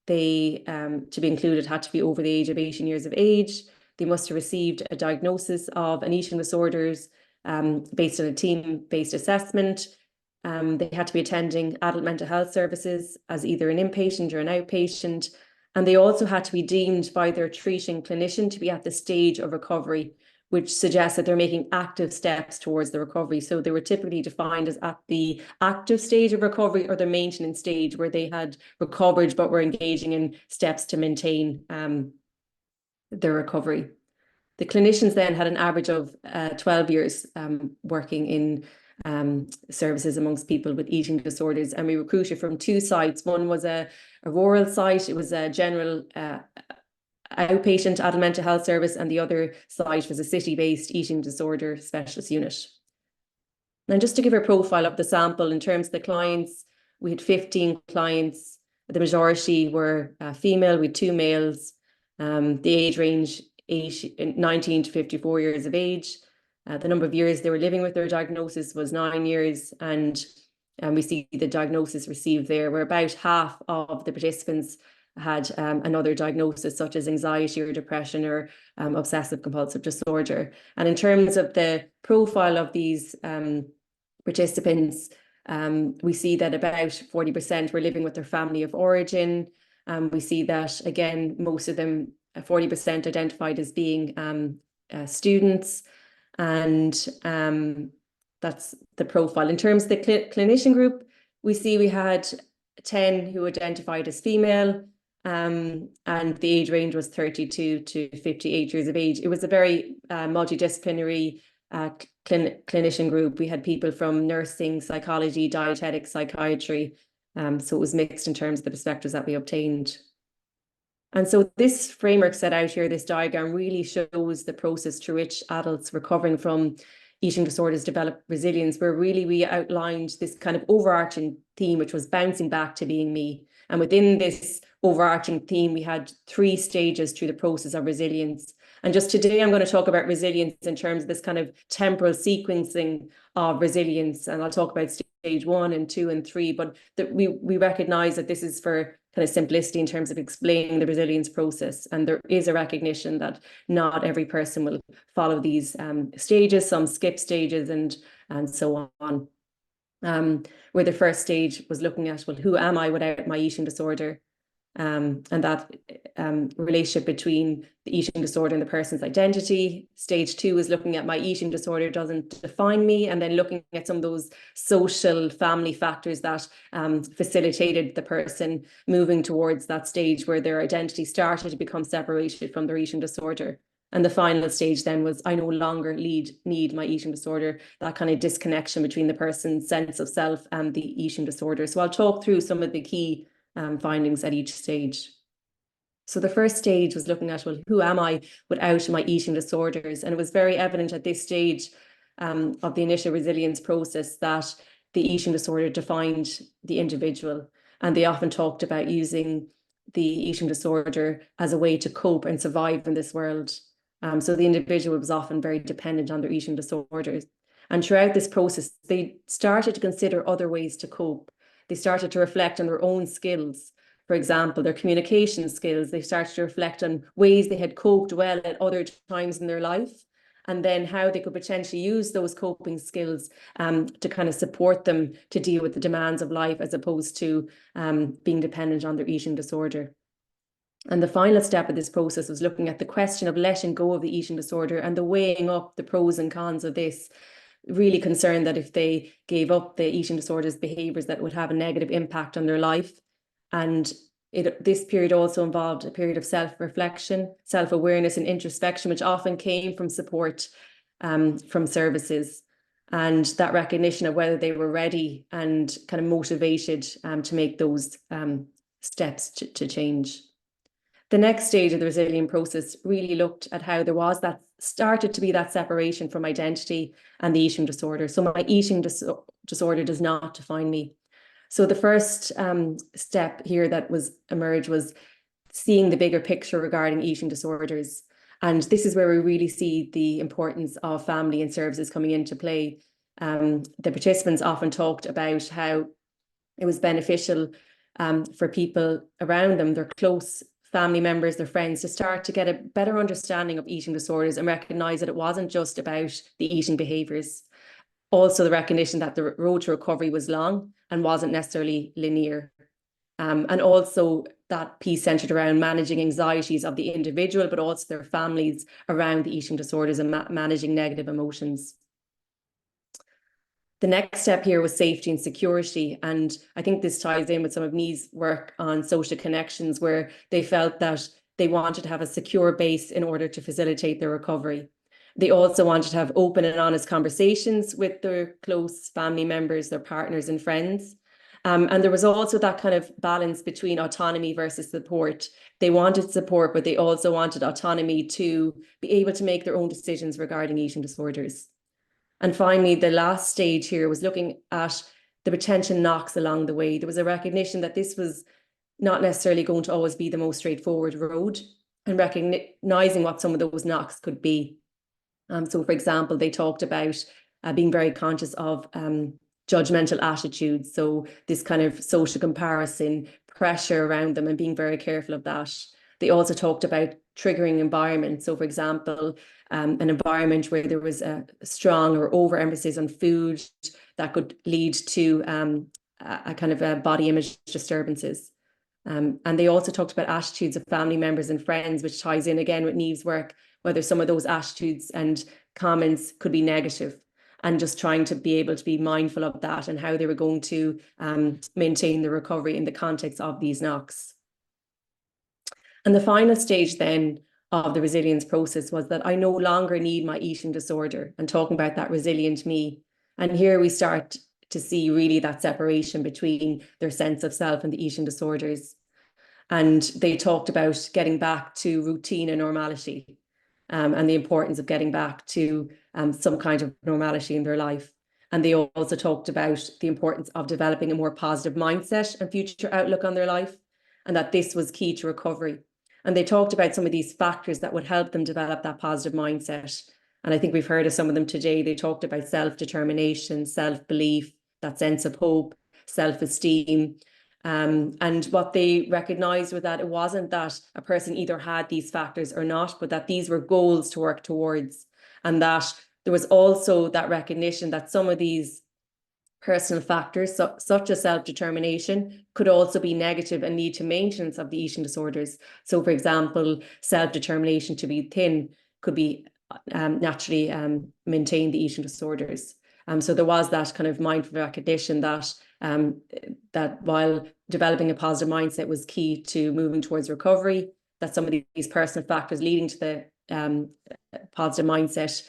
they, to be included, had to be over the age of 18 years of age. They must have received a diagnosis of an eating disorders. based on a team-based assessment. They had to be attending adult mental health services as either an inpatient or an outpatient. And they also had to be deemed by their treating clinician to be at the stage of recovery, which suggests that they're making active steps towards the recovery. So they were typically defined as at the active stage of recovery or the maintenance stage, where they had recovered but were engaging in steps to maintain their recovery. The clinicians then had an average of 12 years working in services amongst people with eating disorders, and we recruited from two sites. One was a rural site, it was a general outpatient adult mental health service, and the other site was a city-based eating disorder specialist unit. And just to give a profile of the sample in terms of the clients, we had 15 clients. The majority were female, with 2 males. The age range 19 to 54 years of age. The number of years they were living with their diagnosis was 9 years, and we see the diagnosis received there, where about half of the participants had another diagnosis, such as anxiety or depression or obsessive compulsive disorder. And in terms of the profile of these participants, we see that about 40% were living with their family of origin. We see that, again, most of them, 40% identified as being students, and that's the profile. In terms of the clinician group, we see we had 10 who identified as female, and the age range was 32 to 58 years of age. It was a very multidisciplinary clinician group. We had people from nursing, psychology, dietetics, psychiatry, so it was mixed in terms of the perspectives that we obtained. And so this framework set out here, this diagram, really shows the process through which adults recovering from eating disorders develop resilience, where really we outlined this kind of overarching theme, which was bouncing back to being me. And within this overarching theme, we had 3 stages through the process of resilience. And just today, I'm going to talk about resilience in terms of this kind of temporal sequencing of resilience. And I'll talk about stage 1 and 2 and 3, but that we recognize that this is for kind of simplicity in terms of explaining the resilience process. And there is a recognition that not every person will follow these stages, some skip stages and so on. Where the first stage was looking at, well, who am I without my eating disorder? And that relationship between the eating disorder and the person's identity. Stage 2 is looking at my eating disorder doesn't define me, and then looking at some of those social family factors that facilitated the person moving towards that stage where their identity started to become separated from their eating disorder. And the final stage then was, I no longer need my eating disorder, that kind of disconnection between the person's sense of self and the eating disorder. So I'll talk through some of the key findings at each stage. So the first stage was looking at, well, who am I without my eating disorders? And it was very evident at this stage of the initial resilience process that the eating disorder defined the individual. And they often talked about using the eating disorder as a way to cope and survive in this world. So the individual was often very dependent on their eating disorders. And throughout this process, they started to consider other ways to cope. They started to reflect on their own skills. For example, their communication skills. They started to reflect on ways they had coped well at other times in their life, and then how they could potentially use those coping skills to kind of support them to deal with the demands of life, as opposed to being dependent on their eating disorder. And the final step of this process was looking at the question of letting go of the eating disorder and the weighing up the pros and cons of this. Really concerned that if they gave up the eating disorders behaviours, that would have a negative impact on their life. And this period also involved a period of self-reflection, self-awareness and introspection, which often came from support from services, and that recognition of whether they were ready and kind of motivated to make those steps to change. The next stage of the resilient process really looked at how there was started to be that separation from identity and the eating disorder. So my eating disorder does not define me. So the first step here that emerged was seeing the bigger picture regarding eating disorders. And this is where we really see the importance of family and services coming into play. The participants often talked about how it was beneficial for people around them, their close family members, their friends, to start to get a better understanding of eating disorders and recognise that it wasn't just about the eating behaviours. Also the recognition that the road to recovery was long and wasn't necessarily linear. And also that piece centred around managing anxieties of the individual, but also their families around the eating disorders and managing negative emotions. The next step here was safety and security. And I think this ties in with some of Niamh's work on social connections, where they felt that they wanted to have a secure base in order to facilitate their recovery. They also wanted to have open and honest conversations with their close family members, their partners and friends. And there was also that kind of balance between autonomy versus support. They wanted support, but they also wanted autonomy to be able to make their own decisions regarding eating disorders. And finally, the last stage here was looking at the potential knocks along the way. There was a recognition that this was not necessarily going to always be the most straightforward road, and recognizing what some of those knocks could be. So, for example, they talked about being very conscious of judgmental attitudes. So this kind of social comparison, pressure around them, and being very careful of that. They also talked about triggering environments. So, for example, an environment where there was a strong or overemphasis on food that could lead to a kind of body image disturbances. And they also talked about attitudes of family members and friends, which ties in again with Niamh's work, whether some of those attitudes and comments could be negative, and just trying to be able to be mindful of that and how they were going to maintain the recovery in the context of these knocks. And the final stage then of the resilience process was that I no longer need my eating disorder, and talking about that resilient me. And here we start to see really that separation between their sense of self and the eating disorders. And they talked about getting back to routine and normality, and the importance of getting back to some kind of normality in their life. And they also talked about the importance of developing a more positive mindset and future outlook on their life, and that this was key to recovery. And they talked about some of these factors that would help them develop that positive mindset. And I think we've heard of some of them today. They talked about self-determination, self-belief, that sense of hope, self-esteem. And what they recognised was that it wasn't that a person either had these factors or not, but that these were goals to work towards. And that there was also that recognition that some of these personal factors, such as self-determination, could also be negative and lead to maintenance of the eating disorders. So, for example, self-determination to be thin could be naturally maintain the eating disorders. So there was that kind of mindful recognition that that while developing a positive mindset was key to moving towards recovery, that some of these personal factors leading to the positive mindset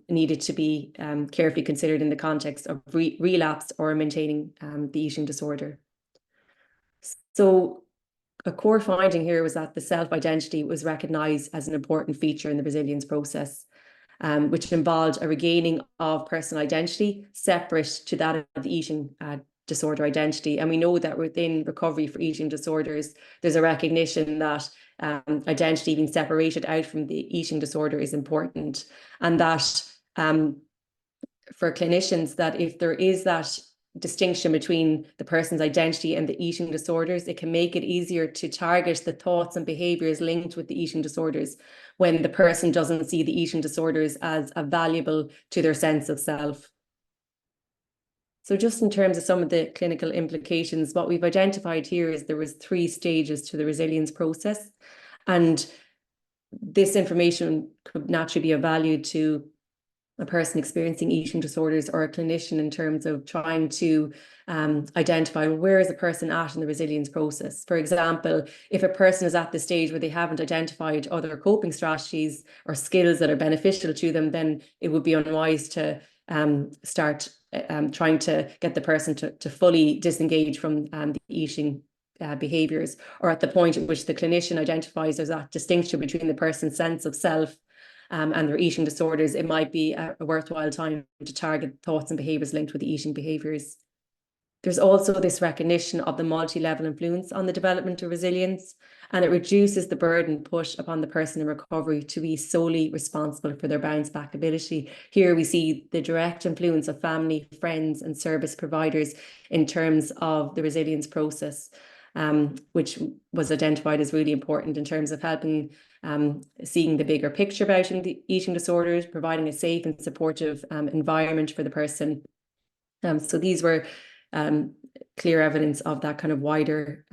needed to be carefully considered in the context of relapse or maintaining the eating disorder. So a core finding here was that the self-identity was recognised as an important feature in the resilience process, which involved a regaining of personal identity separate to that of the eating disorder identity. And we know that within recovery for eating disorders, there's a recognition that identity being separated out from the eating disorder is important. And that for clinicians, that if there is that distinction between the person's identity and the eating disorders, it can make it easier to target the thoughts and behaviours linked with the eating disorders when the person doesn't see the eating disorders as valuable to their sense of self. So just in terms of some of the clinical implications, what we've identified here is there was 3 stages to the resilience process. And this information could naturally be of value to a person experiencing eating disorders or a clinician in terms of trying to identify where is a person at in the resilience process. For example, if a person is at the stage where they haven't identified other coping strategies or skills that are beneficial to them, then it would be unwise to start trying to get the person to fully disengage from the eating behaviours, or at the point at which the clinician identifies there's that distinction between the person's sense of self and their eating disorders, it might be a worthwhile time to target thoughts and behaviours linked with the eating behaviours. There's also this recognition of the multi-level influence on the development of resilience, and it reduces the burden put upon the person in recovery to be solely responsible for their bounce back ability. Here we see the direct influence of family, friends and service providers in terms of the resilience process. which was identified as really important in terms of helping seeing the bigger picture about eating disorders, providing a safe and supportive environment for the person. So these were clear evidence of that kind of wider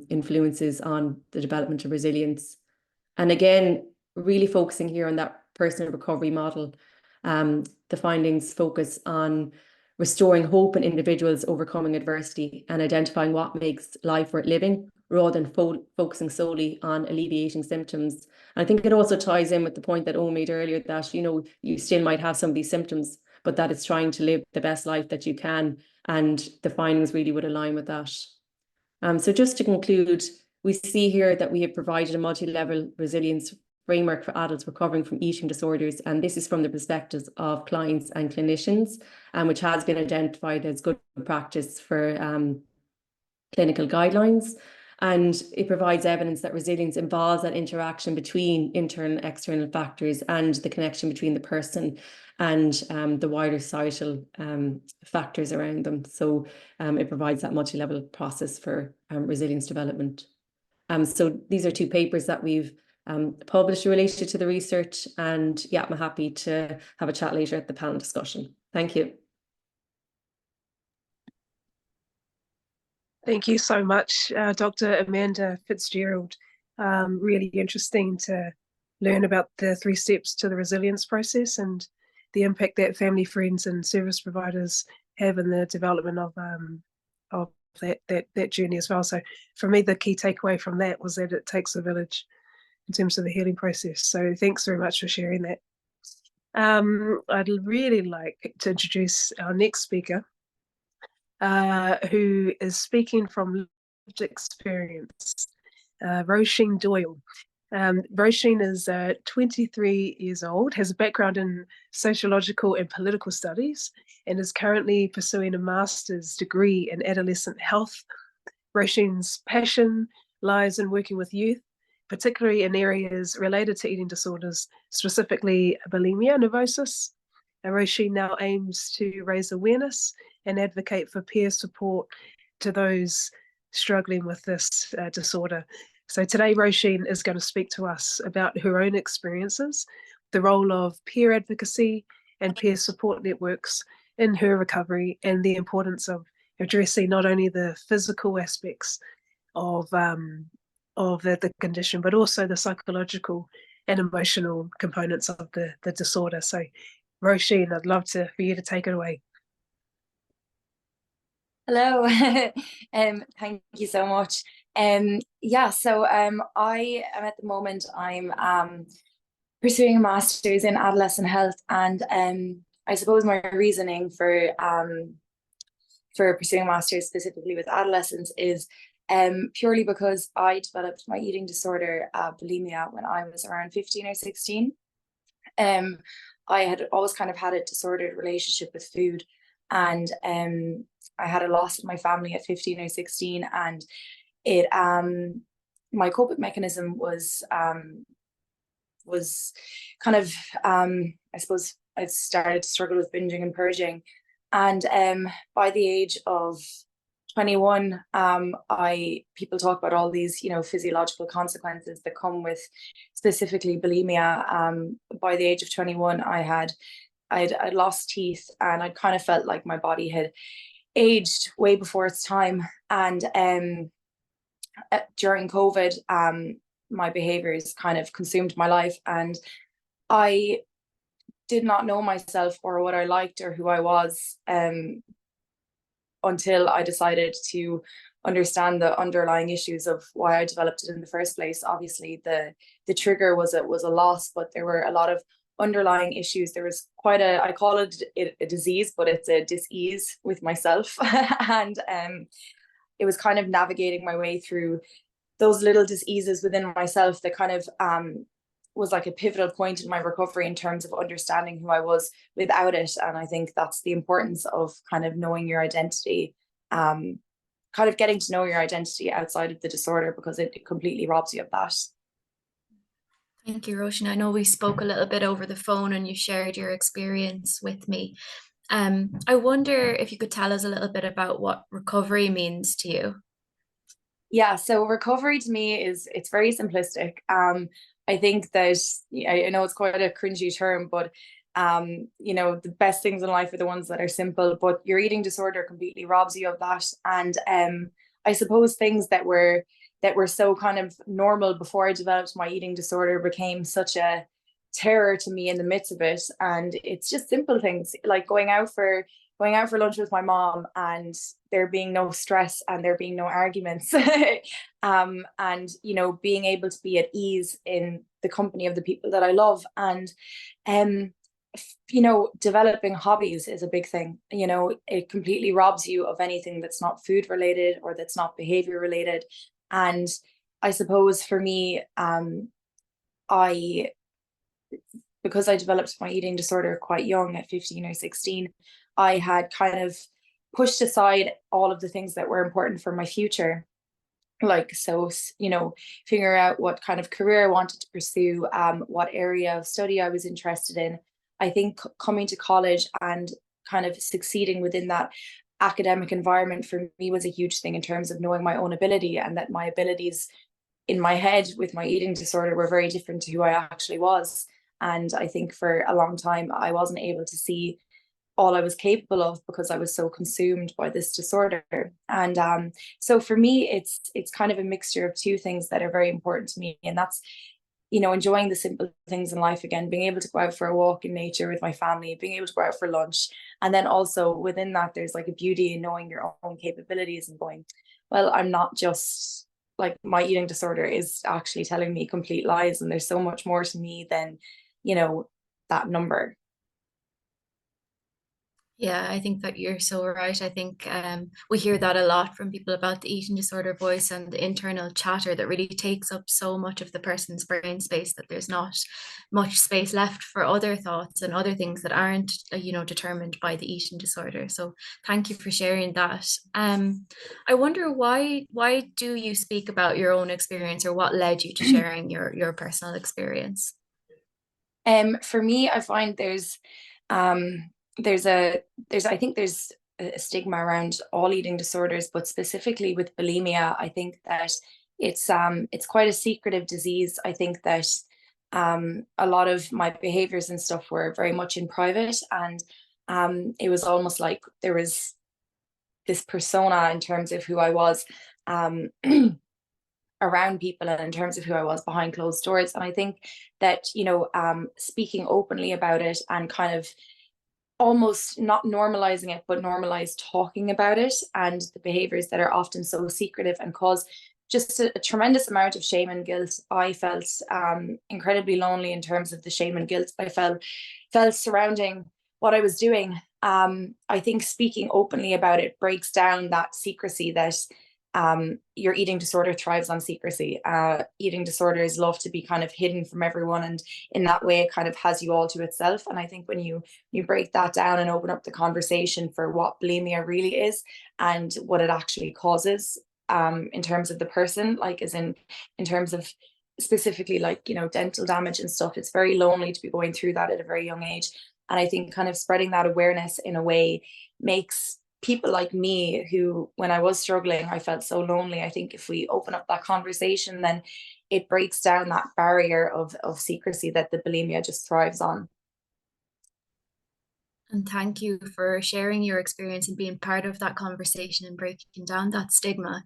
influences on the development of resilience. And again, really focusing here on that personal recovery model. The findings focus on restoring hope in individuals overcoming adversity and identifying what makes life worth living, rather than focusing solely on alleviating symptoms. And I think it also ties in with the point that Owen made earlier, that, you know, you still might have some of these symptoms, but that it's trying to live the best life that you can. And the findings really would align with that. So just to conclude, we see here that we have provided a multi-level resilience framework for adults recovering from eating disorders, and this is from the perspectives of clients and clinicians, which has been identified as good practice for clinical guidelines. And it provides evidence that resilience involves that interaction between internal and external factors and the connection between the person and the wider societal factors around them. So it provides that multi-level process for resilience development. So these are two papers that we've published related to the research, and yeah, I'm happy to have a chat later at the panel discussion. Thank you. Thank you so much, Dr. Amanda Fitzgerald. Really interesting to learn about the 3 steps to the resilience process and the impact that family, friends and service providers have in the development of that journey as well. So for me, the key takeaway from that was that it takes a village in terms of the healing process. So thanks very much for sharing that. I'd really like to introduce our next speaker, who is speaking from lived experience, Roisin Doyle. Roisin is 23 years old, has a background in sociological and political studies, and is currently pursuing a master's degree in adolescent health. Roisin's passion lies in working with youth, particularly in areas related to eating disorders, specifically bulimia nervosis. Roisin now aims to raise awareness and advocate for peer support to those struggling with this disorder. So today, Roisin is going to speak to us about her own experiences, the role of peer advocacy and peer support networks in her recovery, and the importance of addressing not only the physical aspects of the condition, but also the psychological and emotional components of the disorder. So, Roisin, I'd love for you to take it away. Hello, thank you so much. Yeah, so I am at the moment, I'm pursuing a master's in adolescent health, and I suppose my reasoning for pursuing a master's specifically with adolescents is purely because I developed my eating disorder, bulimia, when I was around 15 or 16. I had always kind of had a disordered relationship with food, and I had a loss in my family at 15 or 16, and it my coping mechanism was kind of I suppose I started to struggle with binging and purging, and by the age of 21, people talk about all these, you know, physiological consequences that come with specifically bulimia. By the age of 21, I'd lost teeth, and I kind of felt like my body had aged way before its time. And during COVID, my behaviors kind of consumed my life, and I did not know myself or what I liked or who I was until I decided to understand the underlying issues of why I developed it in the first place. Obviously, the trigger was a loss, but there were a lot of underlying issues. There was quite I call it a disease, but it's a dis-ease with myself. And it was kind of navigating my way through those little dis-eases within myself that kind of was like a pivotal point in my recovery in terms of understanding who I was without it. And I think that's the importance of kind of knowing your identity, kind of getting to know your identity outside of the disorder, because it completely robs you of that. Thank you, Roisin. I know we spoke a little bit over the phone and you shared your experience with me. I wonder if you could tell us a little bit about what recovery means to you. Yeah, so recovery to me it's very simplistic. I think that I know it's quite a cringy term, but you know, the best things in life are the ones that are simple, but your eating disorder completely robs you of that. And I suppose things that were so kind of normal before I developed my eating disorder became such a terror to me in the midst of it. And it's just simple things like going out for lunch with my mom and there being no stress and there being no arguments. And you know, being able to be at ease in the company of the people that I love. And you know, developing hobbies is a big thing. You know, it completely robs you of anything that's not food related or that's not behavior related. And I suppose for me, because I developed my eating disorder quite young at 15 or 16, I had kind of pushed aside all of the things that were important for my future. Like, so, you know, figure out what kind of career I wanted to pursue, what area of study I was interested in. I think coming to college and kind of succeeding within that academic environment for me was a huge thing in terms of knowing my own ability, and that my abilities in my head with my eating disorder were very different to who I actually was. And I think for a long time, I wasn't able to see all I was capable of because I was so consumed by this disorder. And so for me, it's kind of a mixture of two things that are very important to me. And that's, you know, enjoying the simple things in life again, being able to go out for a walk in nature with my family, being able to go out for lunch. And then also within that, there's like a beauty in knowing your own capabilities and going, well, I'm not just like, my eating disorder is actually telling me complete lies. And there's so much more to me than, you know, that number. Yeah, I think that you're so right. I think we hear that a lot from people about the eating disorder voice and the internal chatter that really takes up so much of the person's brain space that there's not much space left for other thoughts and other things that aren't, you know, determined by the eating disorder. So thank you for sharing that. I wonder why do you speak about your own experience, or what led you to sharing your personal experience? For me, I find there's I think there's a stigma around all eating disorders, but specifically with bulimia, I think that it's quite a secretive disease. I think that a lot of my behaviors and stuff were very much in private, and it was almost like there was this persona in terms of who I was around people and in terms of who I was behind closed doors. And I think that, you know, speaking openly about it and kind of almost not normalizing it, but normalize talking about it and the behaviors that are often so secretive and cause just a tremendous amount of shame and guilt. I felt incredibly lonely in terms of the shame and guilt I felt surrounding what I was doing. I think speaking openly about it breaks down that secrecy that your eating disorder thrives on secrecy. Eating disorders love to be kind of hidden from everyone, and in that way it kind of has you all to itself. And I think when you break that down and open up the conversation for what bulimia really is and what it actually causes, in terms of the person, like as in terms of specifically, like, you know, dental damage and stuff, it's very lonely to be going through that at a very young age. And I think kind of spreading that awareness in a way makes people like me, who when I was struggling, I felt so lonely. I think if we open up that conversation, then it breaks down that barrier of secrecy that the bulimia just thrives on. And thank you for sharing your experience and being part of that conversation and breaking down that stigma.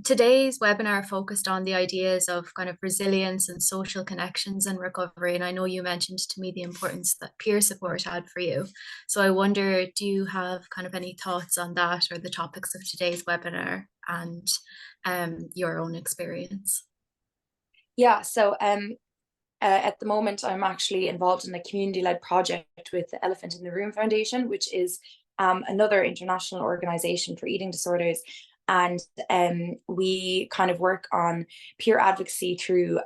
Today's webinar focused on the ideas of kind of resilience and social connections and recovery. And I know you mentioned to me the importance that peer support had for you. So I wonder, do you have kind of any thoughts on that or the topics of today's webinar and your own experience? Yeah, so at the moment, I'm actually involved in a community-led project with the Elephant in the Room Foundation, which is another international organization for eating disorders. And we kind of work on peer advocacy through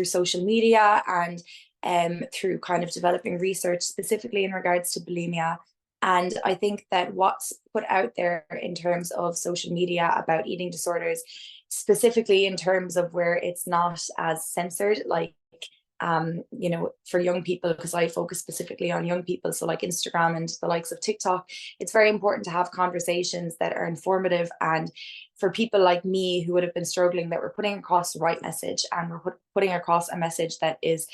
social media and through kind of developing research specifically in regards to bulimia. And I think that what's put out there in terms of social media about eating disorders, specifically in terms of where it's not as censored, like you know, for young people, because I focus specifically on young people, so like Instagram and the likes of TikTok, it's very important to have conversations that are informative, and for people like me who would have been struggling, that we're putting across the right message, and we're putting across a message that is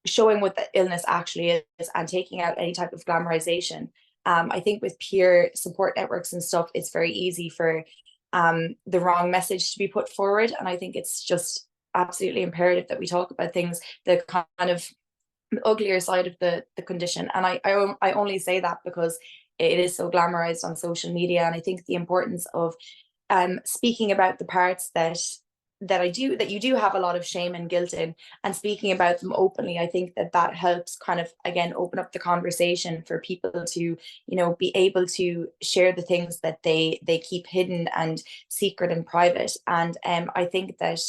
showing what the illness actually is and taking out any type of glamorization. I think with peer support networks and stuff, it's very easy for the wrong message to be put forward, and I think it's just absolutely imperative that we talk about things, the kind of uglier side of the condition. And I only say that because it is so glamorized on social media, and I think the importance of speaking about the parts that you do have a lot of shame and guilt in, and speaking about them openly, I think that helps kind of, again, open up the conversation for people to, you know, be able to share the things that they keep hidden and secret and private. And I think that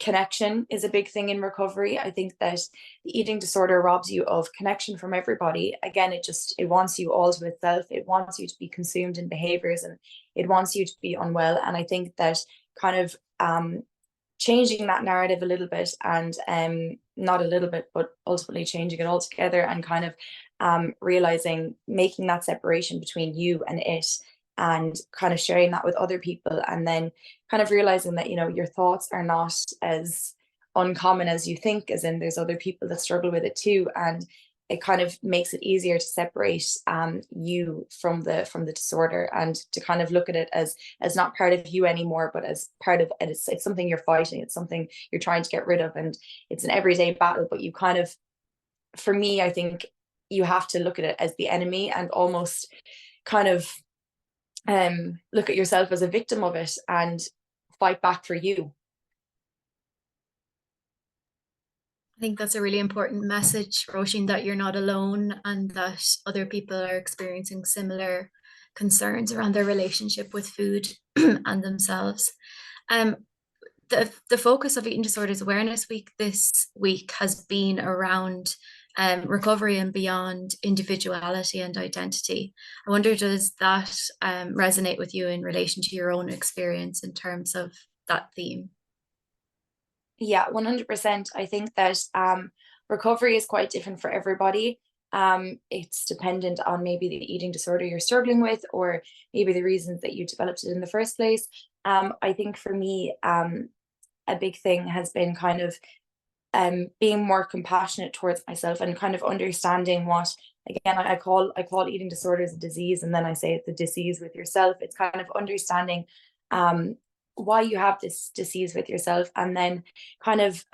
connection is a big thing in recovery. I think that the eating disorder robs you of connection from everybody. Again, it wants you all to itself. It wants you to be consumed in behaviors, and it wants you to be unwell. And I think that kind of changing that narrative a little bit, and not a little bit, but ultimately changing it altogether, and kind of realizing, making that separation between you and it, and kind of sharing that with other people, and then kind of realizing that, you know, your thoughts are not as uncommon as you think, as in there's other people that struggle with it too, and it kind of makes it easier to separate you from the disorder, and to kind of look at it as not part of you anymore, but as part of it. It's something you're fighting, it's something you're trying to get rid of, and it's an everyday battle. But you kind of, for me, I think you have to look at it as the enemy, and almost kind of look at yourself as a victim of it and fight back for you. I think that's a really important message, Roisin, that you're not alone, and that other people are experiencing similar concerns around their relationship with food and themselves. The focus of Eating Disorders Awareness Week this week has been around recovery and beyond individuality and identity. I wonder, does that resonate with you in relation to your own experience in terms of that theme? Yeah, 100%. I think that recovery is quite different for everybody. It's dependent on maybe the eating disorder you're struggling with, or maybe the reasons that you developed it in the first place. I think for me, a big thing has been kind of being more compassionate towards myself, and kind of understanding what, again, I call eating disorders a disease, and then I say it's a disease with yourself. It's kind of understanding why you have this disease with yourself, and then kind of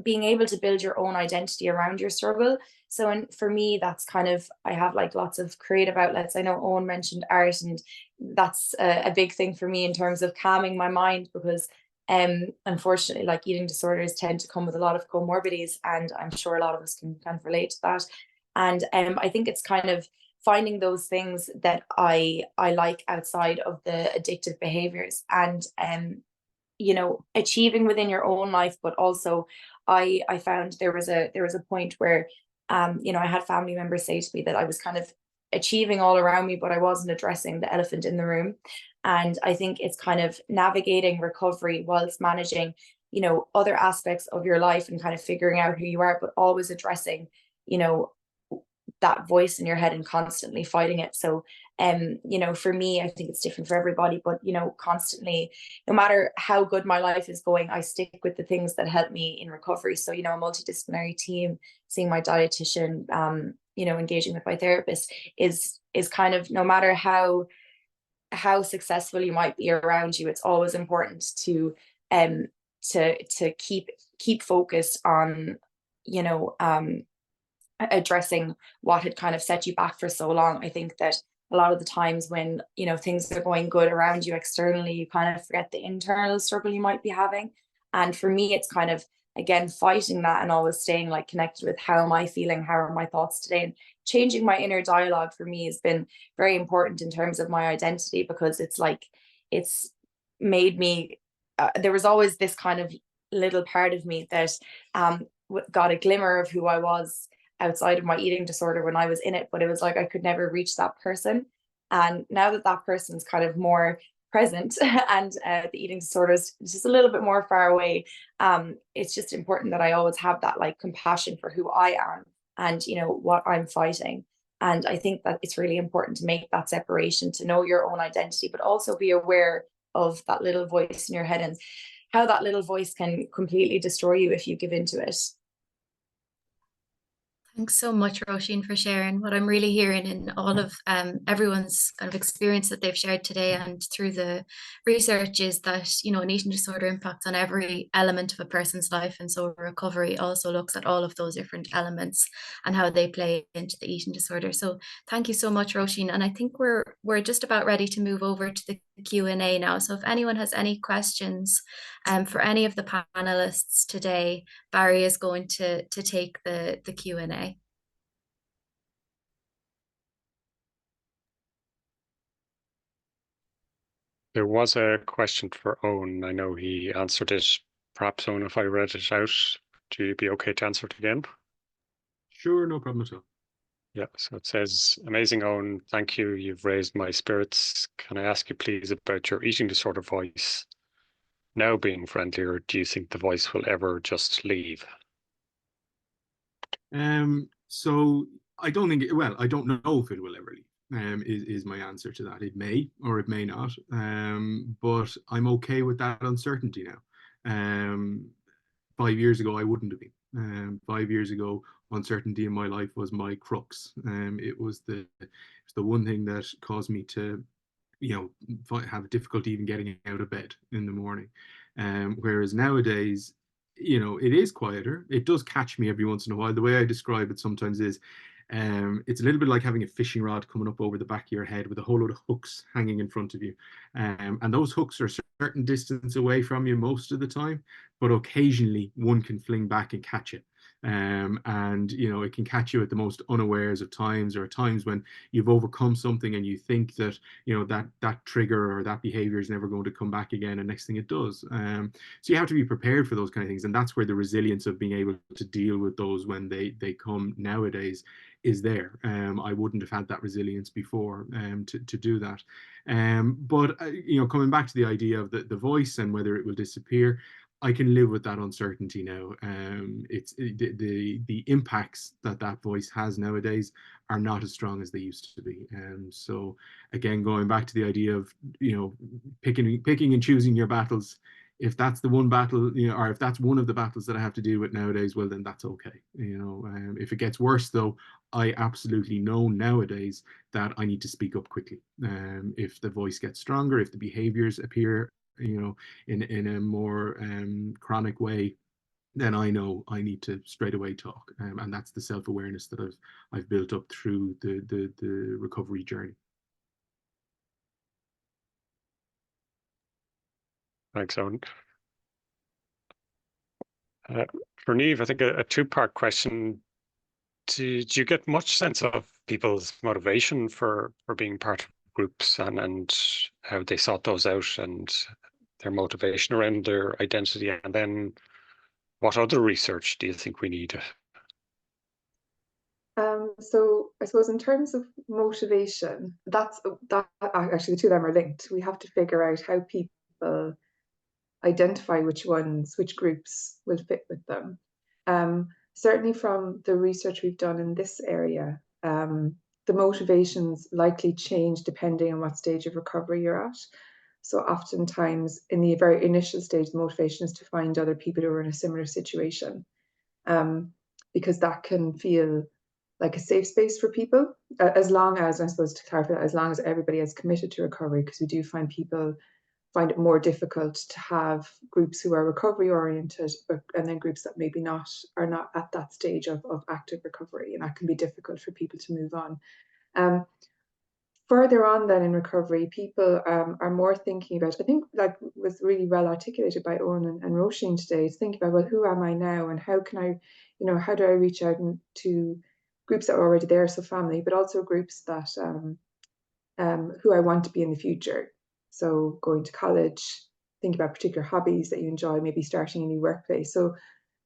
being able to build your own identity around your struggle. So for me, that's kind of, I have like lots of creative outlets. I know Owen mentioned art, and that's a big thing for me in terms of calming my mind, because unfortunately, like, eating disorders tend to come with a lot of comorbidities, and I'm sure a lot of us can kind of relate to that. And I think it's kind of finding those things that I like outside of the addictive behaviors, and you know, achieving within your own life. But also I found there was a point where you know, I had family members say to me that I was kind of achieving all around me, but I wasn't addressing the elephant in the room. And I think it's kind of navigating recovery whilst managing, you know, other aspects of your life, and kind of figuring out who you are, but always addressing, you know, that voice in your head and constantly fighting it. So you know, for me, I think it's different for everybody, but you know, constantly, no matter how good my life is going, I stick with the things that help me in recovery. So, you know, a multidisciplinary team, seeing my dietitian, you know, engaging with my therapist is kind of, no matter how successful you might be around you, it's always important to keep focused on, you know, addressing what had kind of set you back for so long. I think that a lot of the times when, you know, things are going good around you externally, you kind of forget the internal struggle you might be having. And for me, it's kind of, again, fighting that, and always staying like connected with, how am I feeling, how are my thoughts today, and changing my inner dialogue for me has been very important in terms of my identity, because it's like, it's made me there was always this kind of little part of me that got a glimmer of who I was outside of my eating disorder when I was in it, but it was like I could never reach that person. And now that that person's kind of more present and the eating disorders just a little bit more far away. It's just important that I always have that like compassion for who I am and, you know, what I'm fighting. And I think that it's really important to make that separation, to know your own identity, but also be aware of that little voice in your head and how that little voice can completely destroy you if you give into it. Thanks so much, Roisin, for sharing. What I'm really hearing in all of everyone's kind of experience that they've shared today and through the research is that, you know, an eating disorder impacts on every element of a person's life. And so recovery also looks at all of those different elements and how they play into the eating disorder. So thank you so much, Roisin. And I think we're just about ready to move over to the Q&A now. So if anyone has any questions for any of the panelists today, Barry is going to take the Q&A. There was a question for Owen. I know he answered it. Perhaps, Owen, if I read it out, do you be okay to answer it again? Sure, no problem at all. Yeah, so it says, amazing, Owen, thank you. You've raised my spirits. Can I ask you please about your eating disorder voice now being friendlier? Do you think the voice will ever just leave? So I don't think I don't know if it will ever leave. Is my answer to that. It may or it may not, but I'm okay with that uncertainty now. 5 years ago I wouldn't have been. 5 years ago uncertainty in my life was my crux. It was the one thing that caused me to, you know, have difficulty even getting out of bed in the morning. Whereas nowadays, you know, it is quieter. It does catch me every once in a while. The way I describe it sometimes is it's a little bit like having a fishing rod coming up over the back of your head with a whole load of hooks hanging in front of you. And those hooks are a certain distance away from you most of the time, but occasionally one can fling back and catch it. And, you know, it can catch you at the most unawares of times, or times when you've overcome something and you think that, you know, that trigger or that behavior is never going to come back again, and next thing it does. So you have to be prepared for those kind of things, and that's where the resilience of being able to deal with those when they come nowadays is there. I wouldn't have had that resilience before to do that. But you know, coming back to the idea of the voice and whether it will disappear, I can live with that uncertainty now. It's the impacts that voice has nowadays are not as strong as they used to be. So again, going back to the idea of, you know, picking and choosing your battles. If that's the one battle, you know, or if that's one of the battles that I have to deal with nowadays, well, then that's okay. You know, if it gets worse, though, I absolutely know nowadays that I need to speak up quickly. If the voice gets stronger, if the behaviors appear, you know, in a more chronic way, then I know I need to straight away talk, and that's the self-awareness that I've built up through the recovery journey. Thanks, Owen. For Niamh, I think a two-part question. Did you get much sense of people's motivation for being part of groups and how they sought those out and their motivation around their identity? And then what other research do you think we need? So I suppose in terms of motivation, that actually the two of them are linked. We have to figure out how people identify which groups will fit with them. Certainly from the research we've done in this area, the motivations likely change depending on what stage of recovery you're at. So oftentimes in the very initial stage, the motivation is to find other people who are in a similar situation, because that can feel like a safe space for people, as long as, I suppose to clarify, as long as everybody is committed to recovery, because we do find people find it more difficult to have groups who are recovery oriented, and then groups that maybe are not at that stage of active recovery, and that can be difficult for people to move on. Further on then in recovery, people are more thinking about, I think like was really well articulated by Owen and Roisin today, to think about, well, who am I now, and how can I, you know, how do I reach out to groups that are already there, so family, but also groups that who I want to be in the future. So going to college, think about particular hobbies that you enjoy, maybe starting a new workplace. So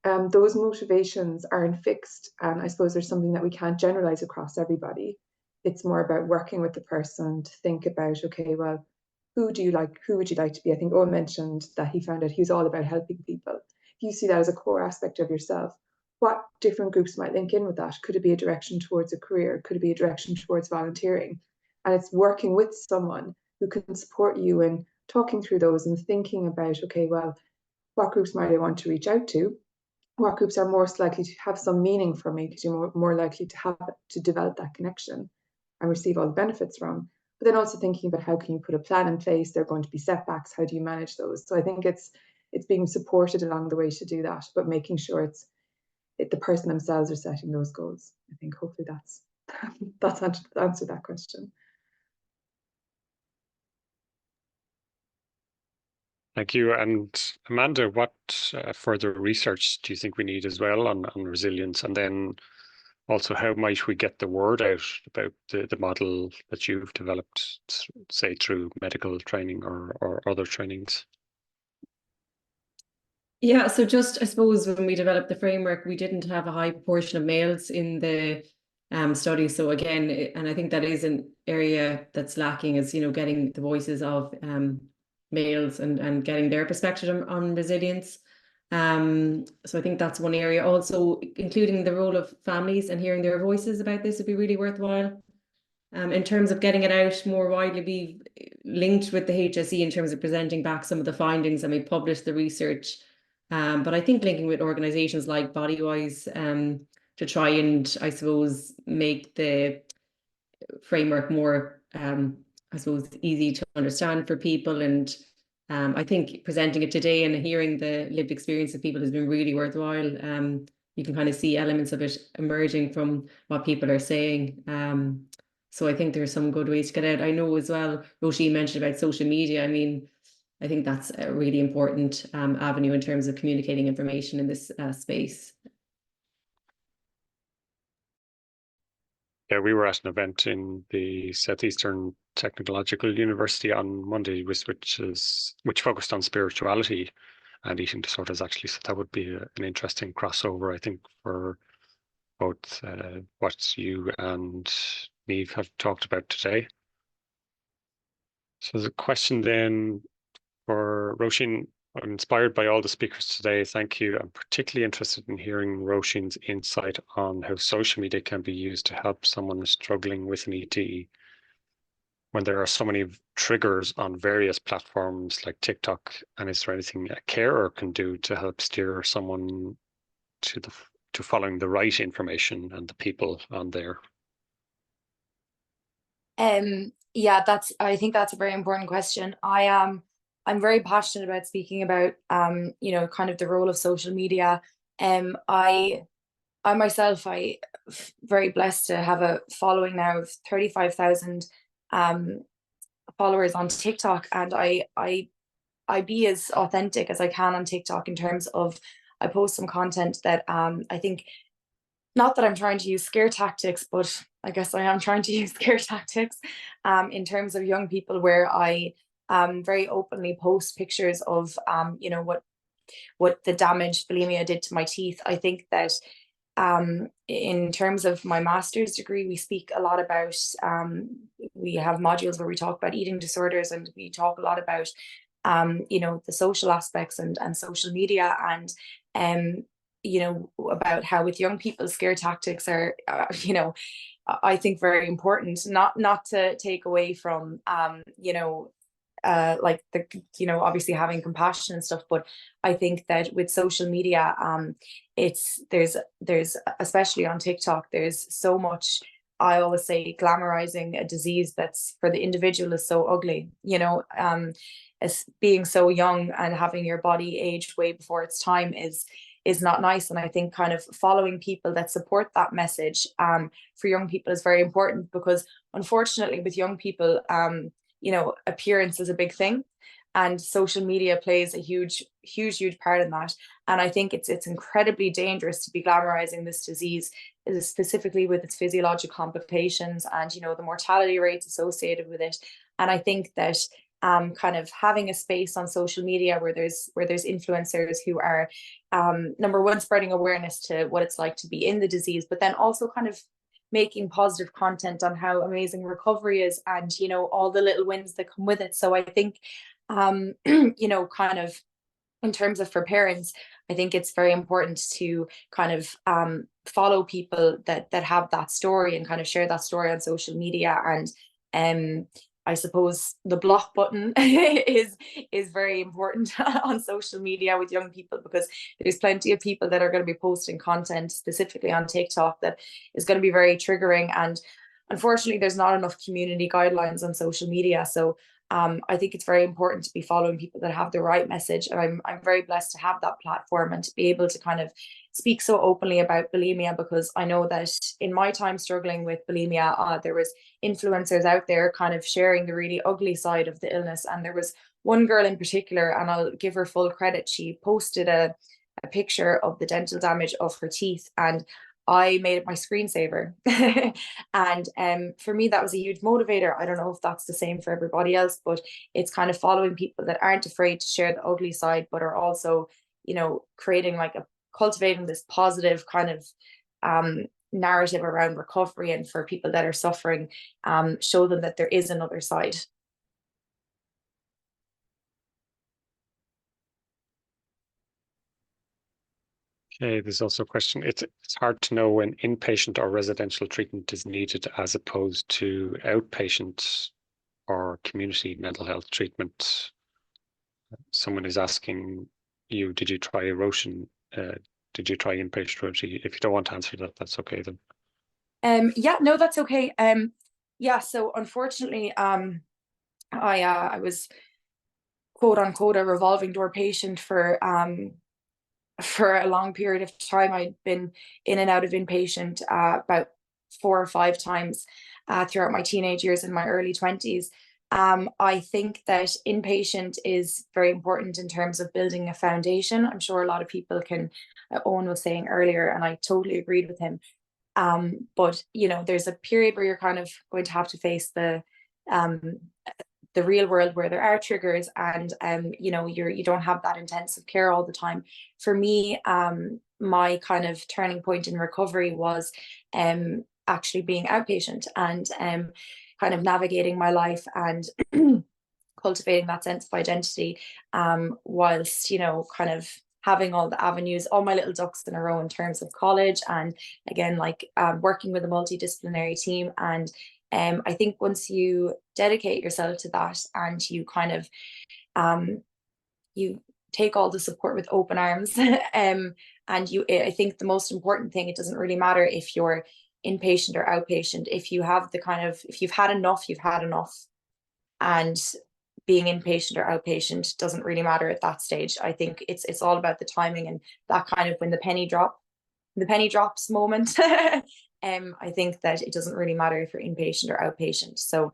those motivations aren't fixed, and I suppose there's something that we can't generalize across everybody. It's more about working with the person to think about, okay, well, who would you like to be? I think Owen mentioned that he found out he was all about helping people. If you see that as a core aspect of yourself, what different groups might link in with that? Could it be a direction towards a career? Could it be a direction towards volunteering? And it's working with someone who can support you in talking through those and thinking about, okay, well, what groups might I want to reach out to? What groups are most likely to have some meaning for me, because you're more likely to develop that connection and receive all the benefits from. But then also thinking about how can you put a plan in place? There are going to be setbacks. How do you manage those? So I think it's being supported along the way to do that, but making sure the person themselves are setting those goals. I think hopefully that's answered that question. Thank you. And Amanda, what further research do you think we need as well on resilience? And then also, how might we get the word out about the model that you've developed, say through medical training or other trainings? Yeah, so just I suppose when we developed the framework, we didn't have a high proportion of males in the study. So again, and I think that is an area that's lacking, is, you know, getting the voices of males and getting their perspective on resilience. So I think that's one area. Also, including the role of families and hearing their voices about this would be really worthwhile. In terms of getting it out more widely, be linked with the HSE in terms of presenting back some of the findings, and we published the research. But I think linking with organisations like Bodywise to try and, I suppose, make the framework more, I suppose, easy to understand for people. And I think presenting it today and hearing the lived experience of people has been really worthwhile. You can kind of see elements of it emerging from what people are saying. So I think there's some good ways to get out. I know as well, Roisin mentioned about social media. I mean, I think that's a really important avenue in terms of communicating information in this space. Yeah, we were at an event in the Southeastern Technological University on Monday, which focused on spirituality and eating disorders, actually. So that would be an interesting crossover, I think, for both what you and Niamh have talked about today. So the question then for Roisin: I'm inspired by all the speakers today. Thank you. I'm particularly interested in hearing Roisin's insight on how social media can be used to help someone struggling with an ED when there are so many triggers on various platforms like TikTok. And is there anything a carer can do to help steer someone to following the right information and the people on there? Yeah, I think that's a very important question. I'm very passionate about speaking about you know, kind of the role of social media. I myself, very blessed to have a following now of 35,000 followers on TikTok, and I be as authentic as I can on TikTok in terms of I post some content that I think, not that I'm trying to use scare tactics, but I guess I am trying to use scare tactics in terms of young people, where I very openly post pictures of you know, what the damage bulimia did to my teeth. I think that in terms of my master's degree, we speak a lot about we have modules where we talk about eating disorders, and we talk a lot about you know, the social aspects and social media, and you know, about how with young people scare tactics are you know, I think very important, not to take away from you know, like the, you know, obviously having compassion and stuff, but I think that with social media, there's especially on TikTok, there's so much, I always say, glamorizing a disease that's for the individual is so ugly, you know, as being so young and having your body age way before its time is not nice. And I think kind of following people that support that message for young people is very important, because unfortunately with young people, you know, appearance is a big thing, and social media plays a huge part in that. And I think it's incredibly dangerous to be glamorizing this disease, specifically with its physiological complications and, you know, the mortality rates associated with it. And I think that kind of having a space on social media where there's influencers who are number one, spreading awareness to what it's like to be in the disease, but then also kind of making positive content on how amazing recovery is, and you know, all the little wins that come with it. So I think you know, kind of in terms of for parents, I think it's very important to kind of follow people that have that story and kind of share that story on social media. And I suppose the block button is very important on social media with young people, because there's plenty of people that are going to be posting content specifically on TikTok that is going to be very triggering. And unfortunately, there's not enough community guidelines on social media. So I think it's very important to be following people that have the right message. And I'm very blessed to have that platform and to be able to kind of speak so openly about bulimia, because I know that in my time struggling with bulimia, there was influencers out there kind of sharing the really ugly side of the illness. And there was one girl in particular, and I'll give her full credit, she posted a picture of the dental damage of her teeth, and I made it my screensaver. And for me, that was a huge motivator. I don't know if that's the same for everybody else, but it's kind of following people that aren't afraid to share the ugly side, but are also, you know, creating like cultivating this positive kind of narrative around recovery, and for people that are suffering, show them that there is another side. Okay, there's also a question. It's hard to know when inpatient or residential treatment is needed as opposed to outpatient or community mental health treatment. Someone is asking you, did you try Rosen? Did you try inpatient Rosen? If you don't want to answer that, that's okay then. Yeah, no, that's okay. Yeah, so unfortunately, I was quote unquote a revolving door patient for a long period of time. I'd been in and out of inpatient about 4 or 5 times throughout my teenage years and my early 20s. I think that inpatient is very important in terms of building a foundation. I'm sure a lot of people can, Owen was saying earlier, and I totally agreed with him. But, you know, there's a period where you're kind of going to have to face the real world, where there are triggers, and you know, you don't have that intensive care all the time. For me, my kind of turning point in recovery was actually being outpatient, and kind of navigating my life and cultivating that sense of identity, whilst, you know, kind of having all the avenues, all my little ducks in a row in terms of college, and again, like working with a multidisciplinary team. And I think once you dedicate yourself to that, and you kind of you take all the support with open arms, and I think the most important thing, it doesn't really matter if you're inpatient or outpatient. If you have the kind of, if you've had enough, you've had enough. And being inpatient or outpatient doesn't really matter at that stage. I think it's all about the timing, and that kind of when the penny drops moment. I think that it doesn't really matter if you're inpatient or outpatient. So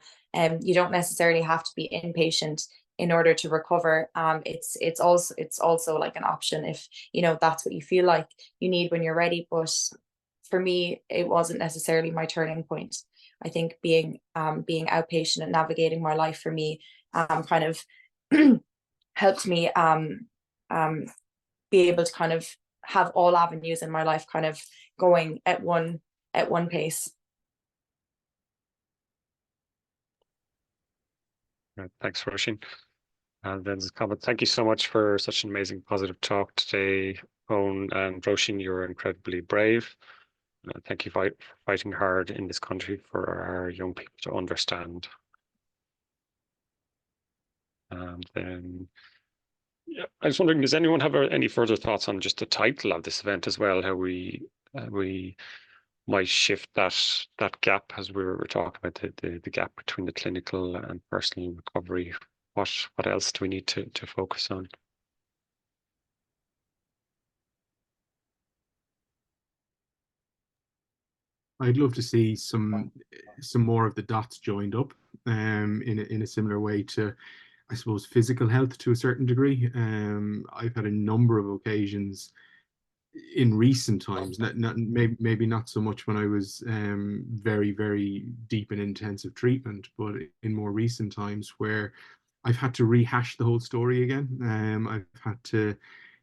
you don't necessarily have to be inpatient in order to recover. It's also like an option if, you know, that's what you feel like you need when you're ready. But for me, it wasn't necessarily my turning point. I think being outpatient and navigating my life for me kind of helped me be able to kind of have all avenues in my life kind of going at one pace. Right, thanks, Roisin. And then there's a comment. Thank you so much for such an amazing positive talk today, Owen and Roisin. You're incredibly brave. Thank you for fighting hard in this country for our young people to understand. And then, yeah, I was wondering, does anyone have any further thoughts on just the title of this event as well? How we might shift that gap, as we were talking about the gap between the clinical and personal recovery. What else do we need to focus on? I'd love to see some more of the dots joined up in a similar way to, I suppose, physical health to a certain degree. I've had a number of occasions in recent times, maybe not so much when I was very, very deep in intensive treatment, but in more recent times where I've had to rehash the whole story again. I've had to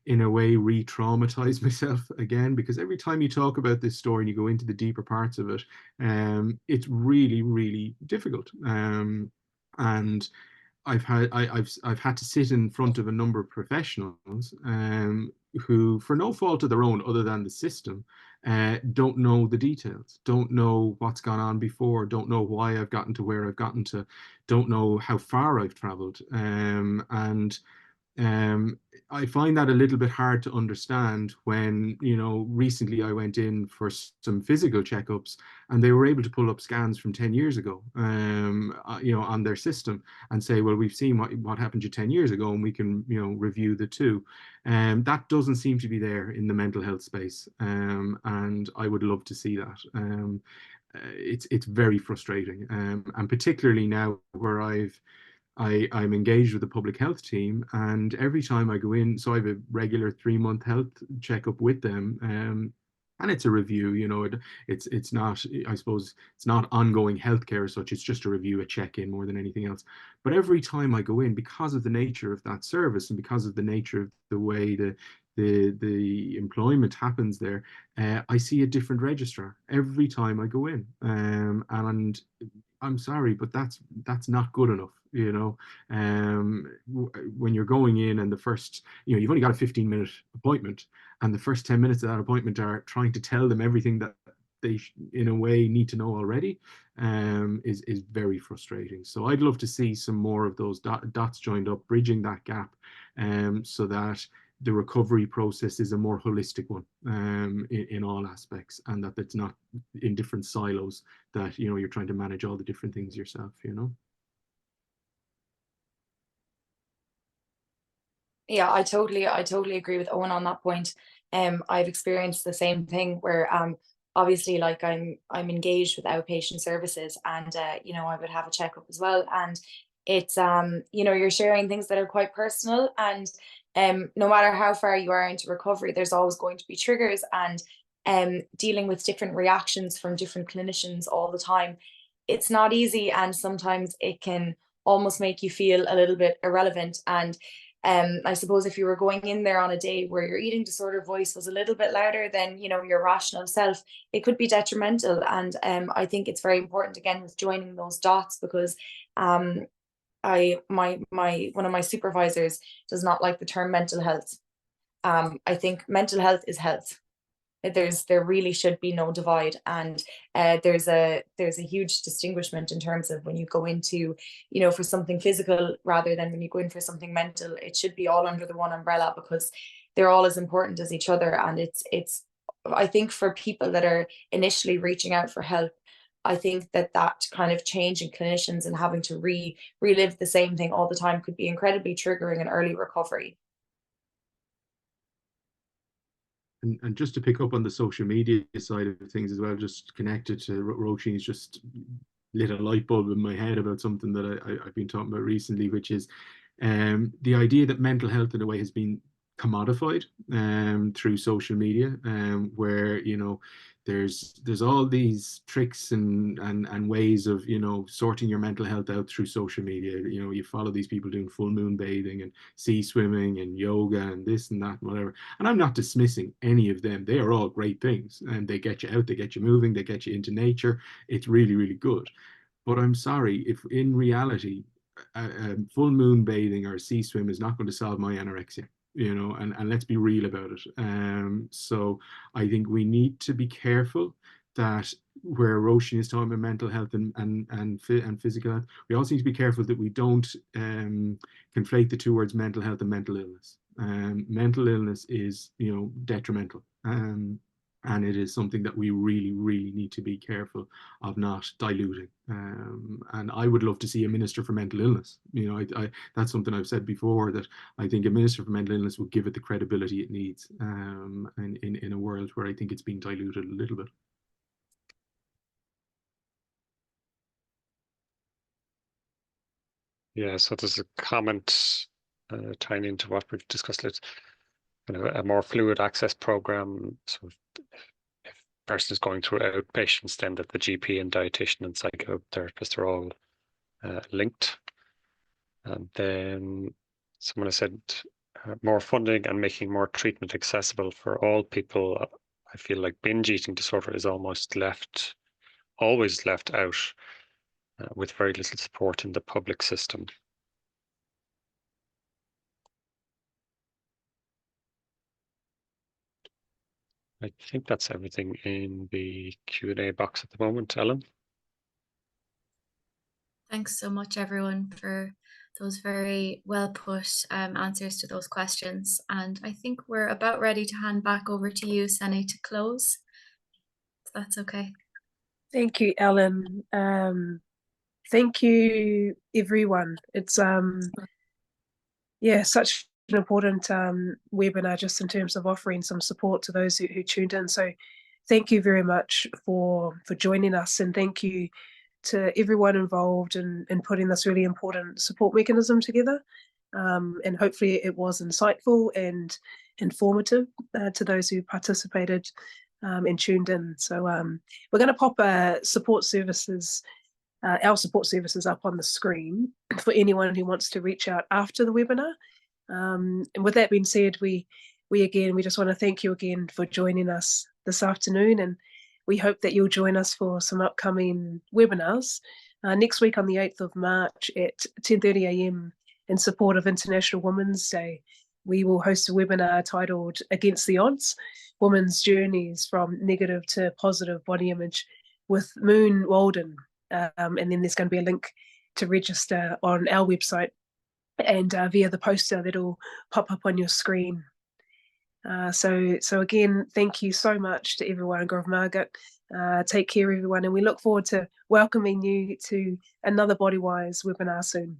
in a way, re-traumatize myself again, because every time you talk about this story and you go into the deeper parts of it, it's really, really difficult. And I've had to sit in front of a number of professionals who, for no fault of their own other than the system, don't know the details, don't know what's gone on before, don't know why I've gotten to where I've gotten to, don't know how far I've traveled. And I find that a little bit hard to understand when, you know, recently I went in for some physical checkups and they were able to pull up scans from 10 years ago, you know, on their system and say, well, we've seen what happened to you 10 years ago and we can, you know, review the two. That doesn't seem to be there in the mental health space. And I would love to see that. It's very frustrating. And particularly now where I'm engaged with the public health team, and every time I go in, so I have a regular 3-month health checkup with them, and it's a review. You know, it's not, I suppose, it's not ongoing healthcare as such. It's just a review, a check-in more than anything else. But every time I go in, because of the nature of that service and because of the nature of the way the employment happens there, I see a different registrar every time I go in, and I'm sorry, but that's not good enough. You know, when you're going in and the first, you know, you've only got a 15-minute appointment, and the first 10 minutes of that appointment are trying to tell them everything that they, in a way, need to know already, is very frustrating. So I'd love to see some more of those dots joined up, bridging that gap, so that the recovery process is a more holistic one, in all aspects, and that it's not in different silos, that, you know, you're trying to manage all the different things yourself, you know. Yeah, I totally agree with Owen on that point. I've experienced the same thing where obviously, like, I'm engaged with outpatient services, and you know, I would have a checkup as well, and it's you know, you're sharing things that are quite personal, and no matter how far you are into recovery, there's always going to be triggers, and dealing with different reactions from different clinicians all the time, it's not easy, and sometimes it can almost make you feel a little bit irrelevant. And I suppose if you were going in there on a day where your eating disorder voice was a little bit louder than, you know, your rational self, it could be detrimental. And I think it's very important, again, with joining those dots, because one of my supervisors does not like the term mental health. I think mental health is health. There really should be no divide, and there's a huge distinguishment in terms of when you go into, you know, for something physical rather than when you go in for something mental. It should be all under the one umbrella, because they're all as important as each other. And it's I think for people that are initially reaching out for help, I think that kind of change in clinicians and having to relive the same thing all the time could be incredibly triggering in early recovery. And just to pick up on the social media side of things as well, just connected to Roisin's just lit a light bulb in my head about something that I've been talking about recently, which is the idea that mental health in a way has been commodified through social media, where, you know, there's all these tricks and ways of, you know, sorting your mental health out through social media. You know, you follow these people doing full moon bathing and sea swimming and yoga and this and that and whatever. And I'm not dismissing any of them. They are all great things, and they get you out, they get you moving, they get you into nature. It's really, really good. But I'm sorry, if in reality, full moon bathing or sea swim is not going to solve my anorexia, you know, and let's be real about it. So I think we need to be careful that where Roisin is talking about mental health and physical health, we also need to be careful that we don't conflate the two words mental health and mental illness. Mental illness is, you know, detrimental. And it is something that we really, really need to be careful of not diluting. And I would love to see a minister for mental illness. You know, that's something I've said before, that I think a minister for mental illness would give it the credibility it needs, in a world where I think it's been diluted a little bit. Yeah, so there's a comment tying into what we've discussed. It's, you know, a more fluid access program. So if a person is going through outpatients, then that the GP and dietitian and psychotherapist are all linked. And then someone has said, more funding and making more treatment accessible for all people. I feel like binge eating disorder is always left out with very little support in the public system. I think that's everything in the Q&A box at the moment, Ellen. Thanks so much, everyone, for those very well put answers to those questions. And I think we're about ready to hand back over to you, Sene, to close. If that's okay. Thank you, Ellen. Thank you, everyone. It's such an important webinar, just in terms of offering some support to those who tuned in. So thank you very much for joining us, and thank you to everyone involved in putting this really important support mechanism together. And hopefully it was insightful and informative to those who participated and tuned in. So we're going to pop our support services up on the screen for anyone who wants to reach out after the webinar. And with that being said, we just want to thank you again for joining us this afternoon, and we hope that you'll join us for some upcoming webinars next week on the 8th of March at 10:30 a.m. in support of International Women's Day. We will host a webinar titled Against the Odds, Women's Journeys from Negative to Positive Body Image with Moon Walden. And then there's going to be a link to register on our website and via the poster that'll pop up on your screen. So again, thank you so much to everyone. Grov Margaret, take care, everyone, and we look forward to welcoming you to another BodyWise webinar soon.